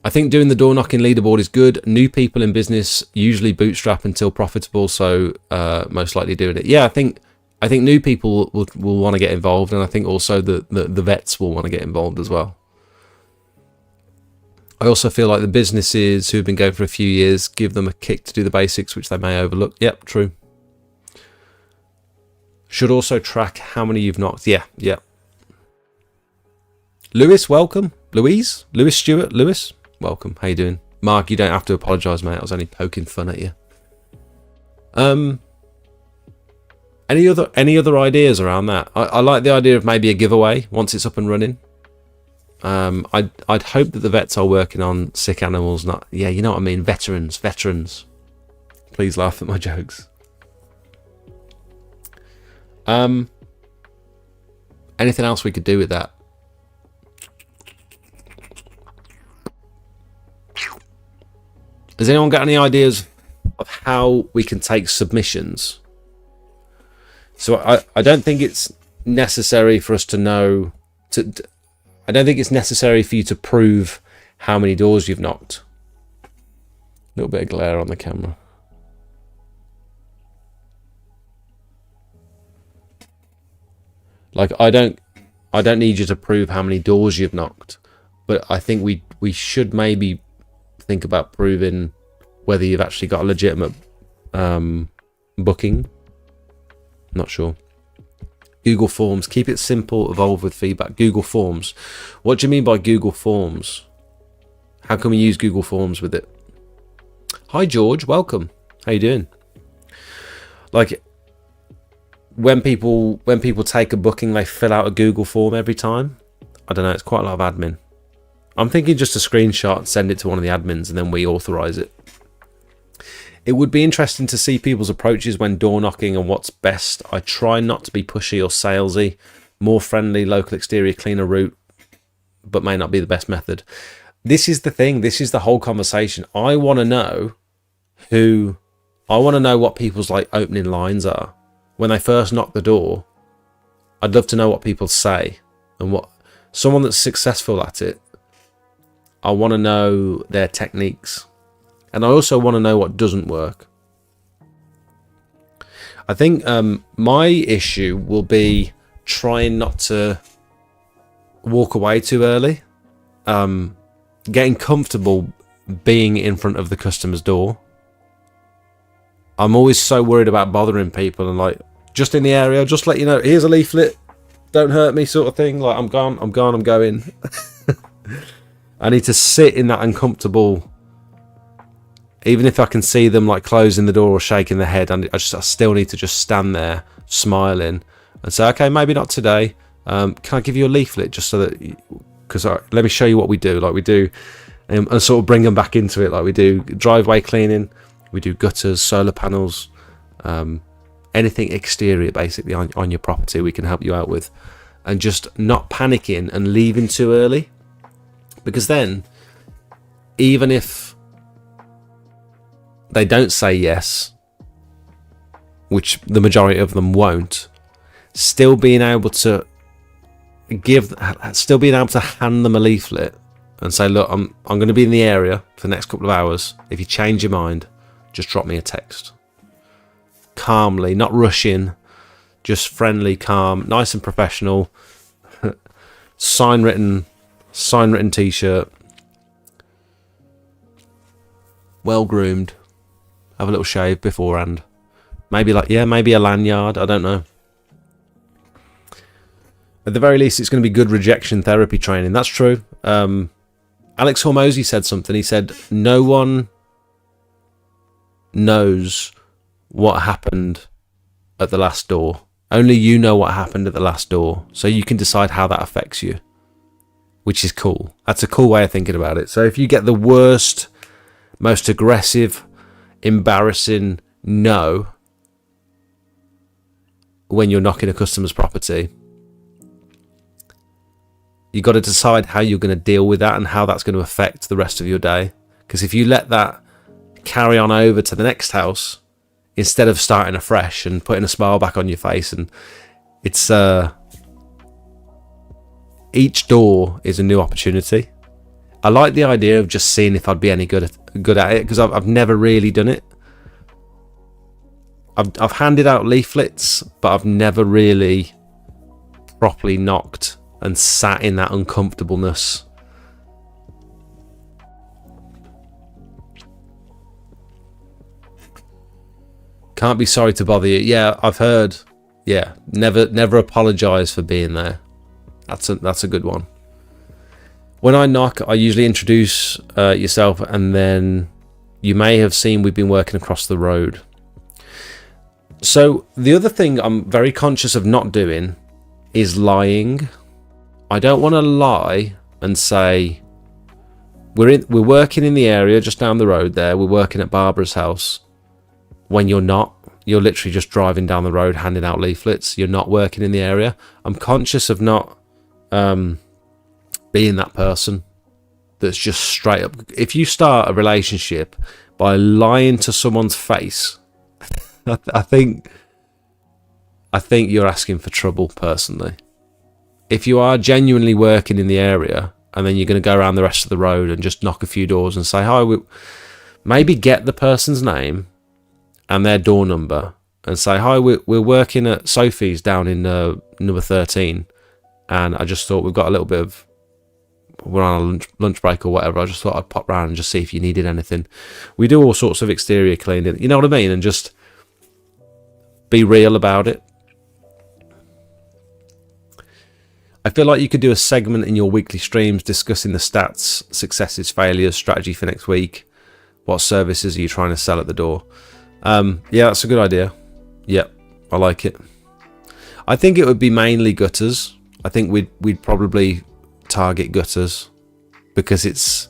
I think doing the door knocking leaderboard is good. New people in business usually bootstrap until profitable, so most likely doing it. Yeah, I think new people will want to get involved, and I think also the vets will want to get involved as well. I also feel like the businesses who've been going for a few years, give them a kick to do the basics, which they may overlook. Yep, true. Should also track how many you've knocked. Yeah. Lewis, welcome. Lewis Stewart, Lewis, welcome. How you doing? Mark, you don't have to apologise, mate. I was only poking fun at you. Any other ideas around that? I like the idea of maybe a giveaway once it's up and running. I'd hope that the vets are working on sick animals, not, yeah, you know what I mean, veterans. Please laugh at my jokes. Anything else we could do with that? Has anyone got any ideas of how we can take submissions? So I don't think it's necessary for us to know I don't think it's necessary for you to prove how many doors you've knocked. A little bit of glare on the camera. Like, I don't need you to prove how many doors you've knocked, but I think we should maybe think about proving whether you've actually got a legitimate booking. Not sure. Google Forms, keep it simple, evolve with feedback. Google Forms. What do you mean by Google Forms? How can we use Google Forms with it? Hi George, welcome. How you doing? Like, when people take a booking, they fill out a Google form every time. I don't know, it's quite a lot of admin. I'm thinking just a screenshot, send it to one of the admins, and then we authorize it. It would be interesting to see people's approaches when door knocking and what's best. I try not to be pushy or salesy. More friendly, local exterior cleaner route, but may not be the best method. This is the thing. This is the whole conversation. I want to know what people's like opening lines are when they first knock the door. I'd love to know what people say, and what someone that's successful at it. I want to know their techniques, and I also want to know what doesn't work. I think my issue will be trying not to walk away too early, getting comfortable being in front of the customer's door. I'm always so worried about bothering people and like, just in the area, just let you know, here's a leaflet, don't hurt me sort of thing. Like, I'm going. I need to sit in that uncomfortable, even if I can see them like closing the door or shaking their head, and I still need to just stand there smiling and say, okay, maybe not today. Can I give you a leaflet just so that, because let me show you what we do. Like we do, and sort of bring them back into it. Like we do driveway cleaning, we do gutters, solar panels, anything exterior basically on your property we can help you out with. And just not panicking and leaving too early, because then even if they don't say yes, which the majority of them won't, still being able to hand them a leaflet and say, look, I'm going to be in the area for the next couple of hours. If you change your mind, just drop me a text. Calmly, not rushing, just friendly, calm, nice and professional. sign written t-shirt. Well groomed. Have a little shave beforehand. Maybe a lanyard, I don't know. At the very least, it's going to be good rejection therapy training. That's true. Alex Hormozy said something. He said, no one knows what happened at the last door. Only you know what happened at the last door. So you can decide how that affects you, which is cool. That's a cool way of thinking about it. So if you get the worst, most aggressive, embarrassing no when you're knocking a customer's property, you got to decide how you're going to deal with that and how that's going to affect the rest of your day. Because if you let that carry on over to the next house instead of starting afresh and putting a smile back on your face, and it's each door is a new opportunity. I like the idea of just seeing if I'd be any good at it, because I've never really done it. I've handed out leaflets, but I've never really properly knocked and sat in that uncomfortableness. Can't be sorry to bother you. Yeah, I've heard. Yeah, never apologise for being there. That's a good one. When I knock, I usually introduce yourself, and then you may have seen we've been working across the road. So the other thing I'm very conscious of not doing is lying. I don't want to lie and say we're working in the area just down the road there. We're working at Barbara's house, when you're not. You're literally just driving down the road handing out leaflets. You're not working in the area. I'm conscious of not being that person that's just straight up. If you start a relationship by lying to someone's face, I think you're asking for trouble, personally. If you are genuinely working in the area and then you're going to go around the rest of the road and just knock a few doors and say hi, maybe get the person's name and their door number and say, hi, we're working at Sophie's down in number 13, and I just thought we're on a lunch break or whatever. I just thought I'd pop round and just see if you needed anything. We do all sorts of exterior cleaning, you know what I mean? And just be real about it. I feel like you could do a segment in your weekly streams discussing the stats, successes, failures, strategy for next week. What services are you trying to sell at the door? Yeah, that's a good idea. Yep, I like it. I think it would be mainly gutters. I think we'd probably target gutters because it's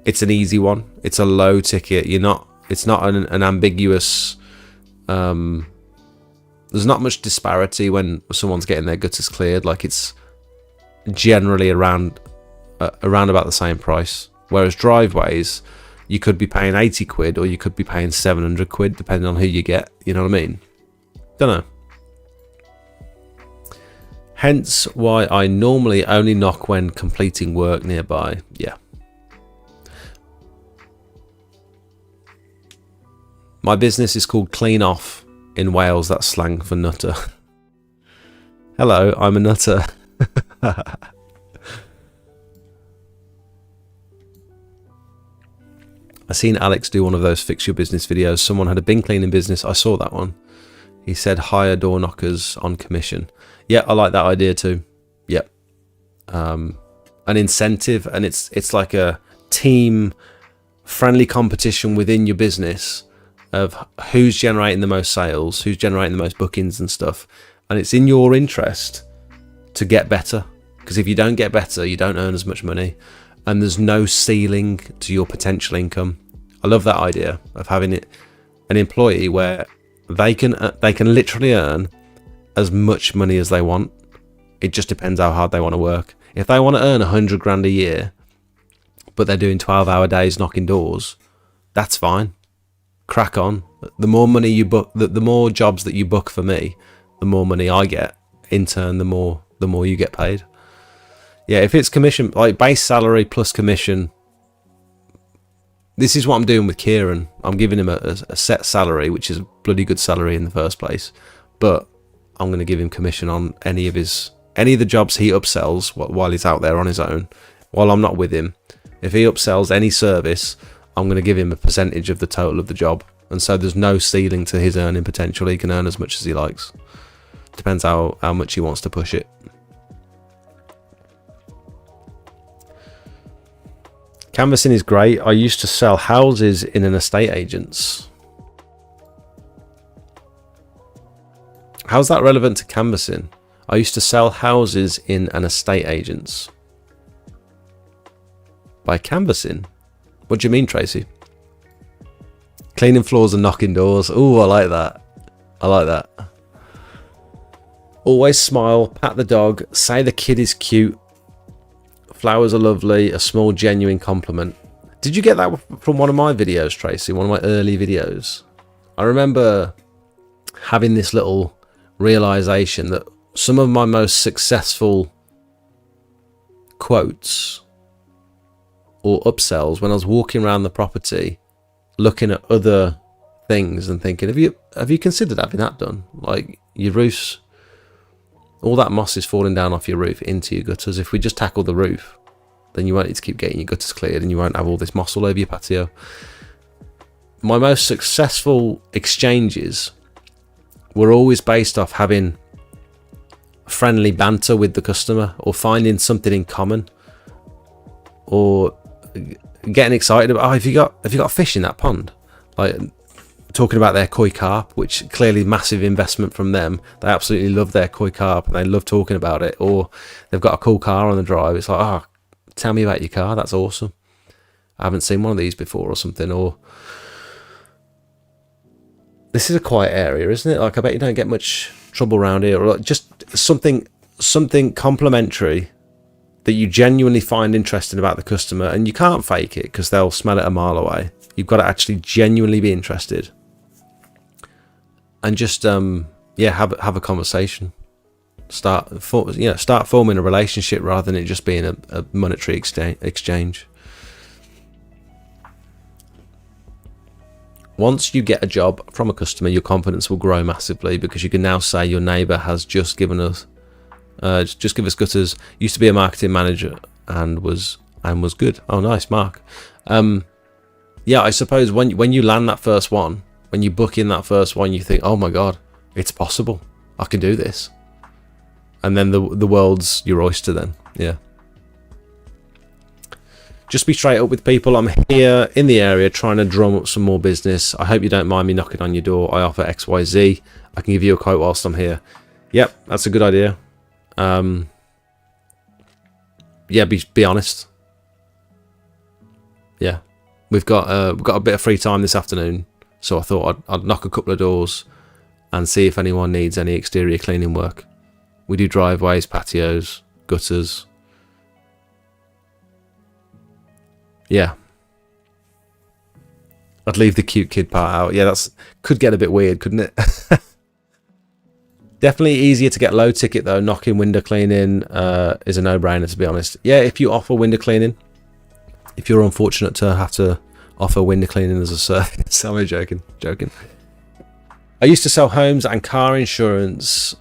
an easy one. It's a low ticket. It's not an ambiguous. There's not much disparity when someone's getting their gutters cleared. Like, it's generally around about the same price. Whereas driveways, you could be paying 80 quid or you could be paying 700 quid depending on who you get. You know what I mean? Don't know. Hence why I normally only knock when completing work nearby. Yeah. My business is called Clean Off. In Wales, that's slang for nutter. Hello, I'm a nutter. I seen Alex do one of those fix your business videos. Someone had a bin cleaning business. I saw that one. He said hire door knockers on commission. Yeah, I like that idea too. Yep. An incentive, and it's like a team friendly competition within your business of who's generating the most sales, who's generating the most bookings and stuff. And it's in your interest to get better, because if you don't get better, you don't earn as much money, and there's no ceiling to your potential income. I love that idea of having an employee where they can literally earn as much money as they want. It just depends how hard they want to work. If they want to earn 100 grand a year, but they're doing 12-hour days knocking doors, that's fine. Crack on. The more money you book, the more jobs that you book for me, the more money I get. In turn, the more you get paid. Yeah, if it's commission, like base salary plus commission, this is what I'm doing with Kieran. I'm giving him a set salary, which is a bloody good salary in the first place, but I'm going to give him commission on any of the jobs he upsells while he's out there on his own, while I'm not with him. If he upsells any service, I'm going to give him a percentage of the total of the job. And so there's no ceiling to his earning potential. He can earn as much as he likes. Depends how much he wants to push it. Canvassing is great. I used to sell houses in an estate agent's. How's that relevant to canvassing? I used to sell houses in an estate agent's. By canvassing? What do you mean, Tracy? Cleaning floors and knocking doors. Ooh, I like that. I like that. Always smile, pat the dog, say the kid is cute. Flowers are lovely, a small genuine compliment. Did you get that from one of my videos, Tracy? One of my early videos? I remember having this little realization that some of my most successful quotes or upsells, when I was walking around the property looking at other things and thinking, have you considered having that done? Like, your roofs, all that moss is falling down off your roof into your gutters. If we just tackle the roof, then you won't need to keep getting your gutters cleared and you won't have all this moss all over your patio. My most successful exchanges were always based off having friendly banter with the customer, or finding something in common, or getting excited about, have you got fish in that pond? Like, talking about their koi carp, which clearly massive investment from them. They absolutely love their koi carp and they love talking about it. Or they've got a cool car on the drive. It's like, oh, tell me about your car. That's awesome. I haven't seen one of these before, or something. Or this is a quiet area, isn't it? Like, I bet you don't get much trouble around here. Or just something complimentary that you genuinely find interesting about the customer, and you can't fake it because they'll smell it a mile away. You've got to actually genuinely be interested, and just have a conversation. Start forming a relationship rather than it just being a monetary exchange. Once you get a job from a customer, your confidence will grow massively, because you can now say your neighbour has just given us gutters, used to be a marketing manager and was good. Oh, nice, Mark. Yeah, I suppose when you land that first one, when you book in that first one, you think, oh my god, it's possible, I can do this, and then the world's your oyster then. Yeah. just be straight up with people. I'm here in the area trying to drum up some more business. I hope you don't mind me knocking on your door. I offer XYZ. I can give you a quote whilst I'm here. Yep, that's a good idea. Yeah, be honest. Yeah, we've got a bit of free time this afternoon, so I thought I'd knock a couple of doors and see if anyone needs any exterior cleaning work. We do driveways, patios, gutters. Yeah. I'd leave the cute kid part out. Yeah, could get a bit weird, couldn't it? Definitely easier to get low ticket though. Knocking window cleaning is a no-brainer, to be honest. Yeah, if you offer window cleaning, if you're unfortunate to have to offer window cleaning as a service. I'm joking. I used to sell homes and car insurance,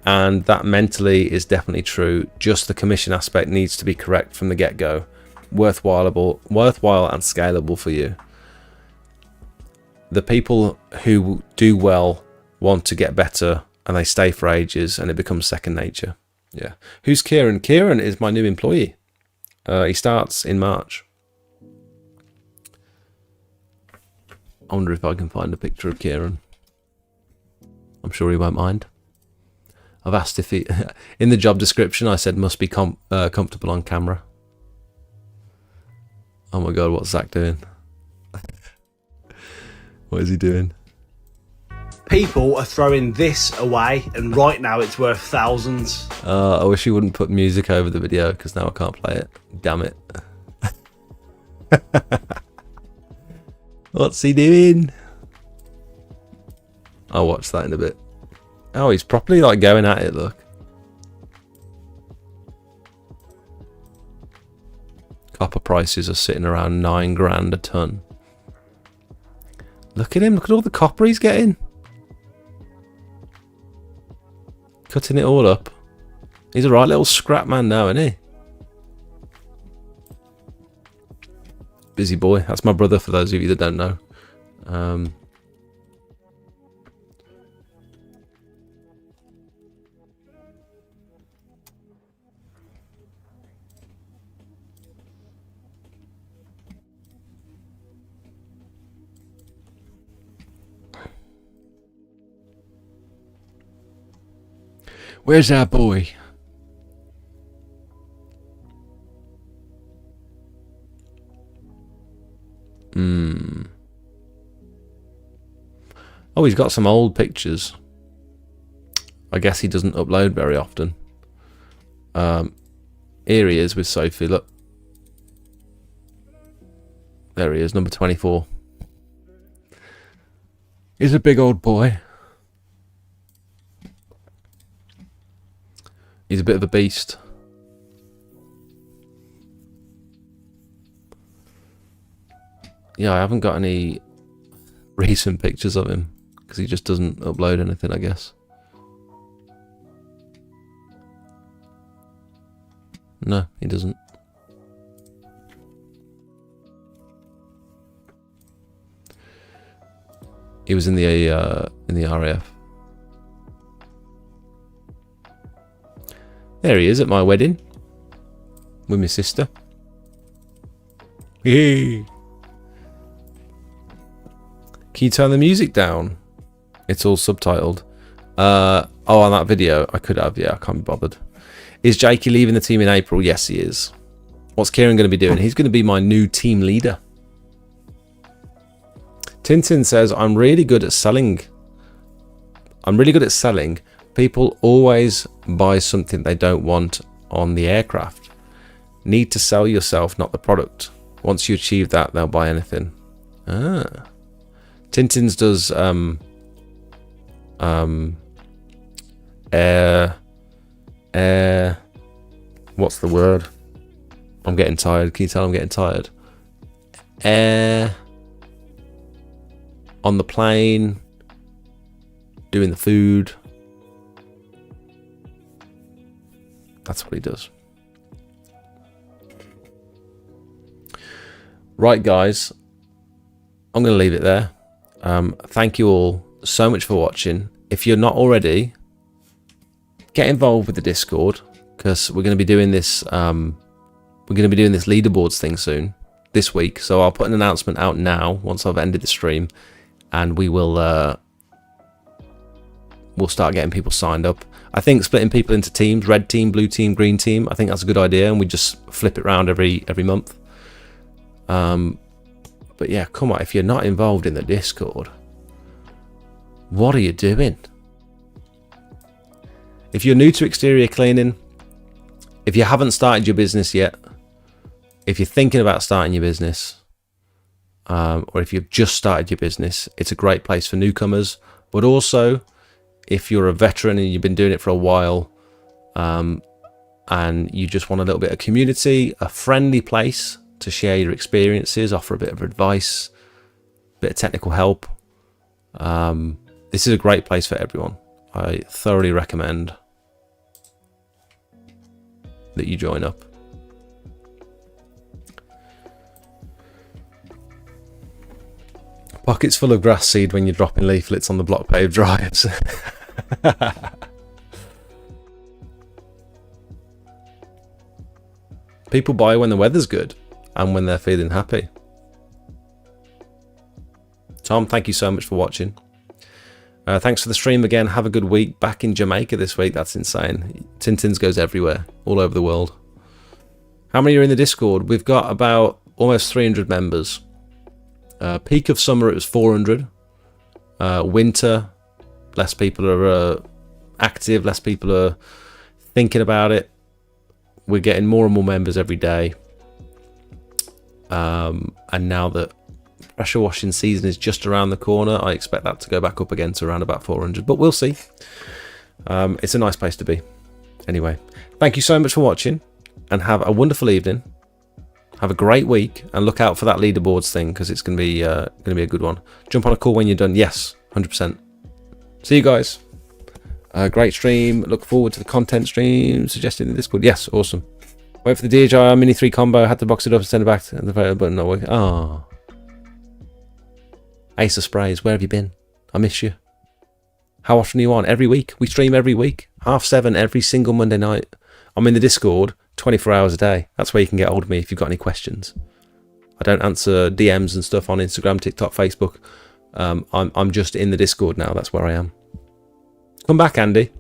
and that mentally is definitely true. Just the commission aspect needs to be correct from the get-go. Worthwhile and scalable for you. The people who do well want to get better, and they stay for ages, and it becomes second nature. Yeah. Who's Kieran? Kieran is my new employee. He starts in March. I wonder if I can find a picture of Kieran. I'm sure he won't mind. I've asked if he... in the job description, I said must be comfortable on camera. Oh my god, what's Zach doing? What is he doing? People are throwing this away, and right now it's worth thousands. I wish you wouldn't put music over the video, because now I can't play it. Damn it. What's he doing? I'll watch that in a bit. Oh, he's properly like going at it, look. Copper prices are sitting around 9 grand a ton. Look at him, look at all the copper he's getting. Cutting it all up. He's a right little scrap man now, isn't he? Busy boy. That's my brother, for those of you that don't know. Where's our boy? Oh, he's got some old pictures. I guess he doesn't upload very often. Here he is with Sophie, look. There he is, number 24. He's a big old boy. He's a bit of a beast. Yeah, I haven't got any recent pictures of him because he just doesn't upload anything, I guess. No, he doesn't. He was in the RAF. There he is at my wedding with my sister. Yay! Can you turn the music down? It's all subtitled. Oh, on that video, I could have. Yeah, I can't be bothered. Is Jakey leaving the team in April? Yes, he is. What's Kieran going to be doing? He's going to be my new team leader. Tintin says, I'm really good at selling. People always buy something they don't want on the aircraft. Need to sell yourself, not the product. Once you achieve that, they'll buy anything. Ah. Tintin's does air, what's the word? I'm getting tired. Can you tell I'm getting tired? Air on the plane, doing the food. That's what he does. Right, guys, I'm going to leave it there. Thank you all so much for watching. If you're not already, get involved with the Discord, because we're going to be doing this we're going to be doing this leaderboards thing soon, this week. So I'll put an announcement out now once I've ended the stream, and we will we'll start getting people signed up. I think splitting people into teams, red team, blue team, green team, I think that's a good idea, and we just flip it around every month. But yeah, come on, if you're not involved in the Discord, what are you doing? If you're new to exterior cleaning, if you haven't started your business yet, if you're thinking about starting your business, or if you've just started your business, it's a great place for newcomers. But also, if you're a veteran and you've been doing it for a while, and you just want a little bit of community, a friendly place to share your experiences, offer a bit of advice, a bit of technical help, this is a great place for everyone. I thoroughly recommend that you join up. Pockets full of grass seed when you're dropping leaflets on the block paved drives. People buy when the weather's good and when they're feeling happy. Tom, thank you so much for watching. Thanks for the stream again. Have a good week. Back in Jamaica this week. That's insane. Tintins goes everywhere, all over the world. How many are in the Discord? We've got about almost 300 members. Peak of summer, it was 400. Winter, less people are active, less people are thinking about it. We're getting more and more members every day. And now that pressure washing season is just around the corner, I expect that to go back up again to around about 400, but we'll see. It's a nice place to be. Anyway, thank you so much for watching, and have a wonderful evening. Have a great week, and look out for that leaderboards thing, because it's going to be a good one. Jump on a call when you're done. Yes, 100%. See you guys. Great stream. Look forward to the content stream suggested in the Discord. Yes, awesome. Wait for the DJI Mini 3 combo. Had to box it up and send it back to the photo button not working. Oh. Ace of Sprays, where have you been? I miss you. How often are you on? Every week. We stream every week. 7:30 every single Monday night. I'm in the Discord 24 hours a day. That's where you can get hold of me if you've got any questions. I don't answer DMs and stuff on Instagram, TikTok, Facebook. I'm just in the Discord now. That's where I am. Come back, Andy.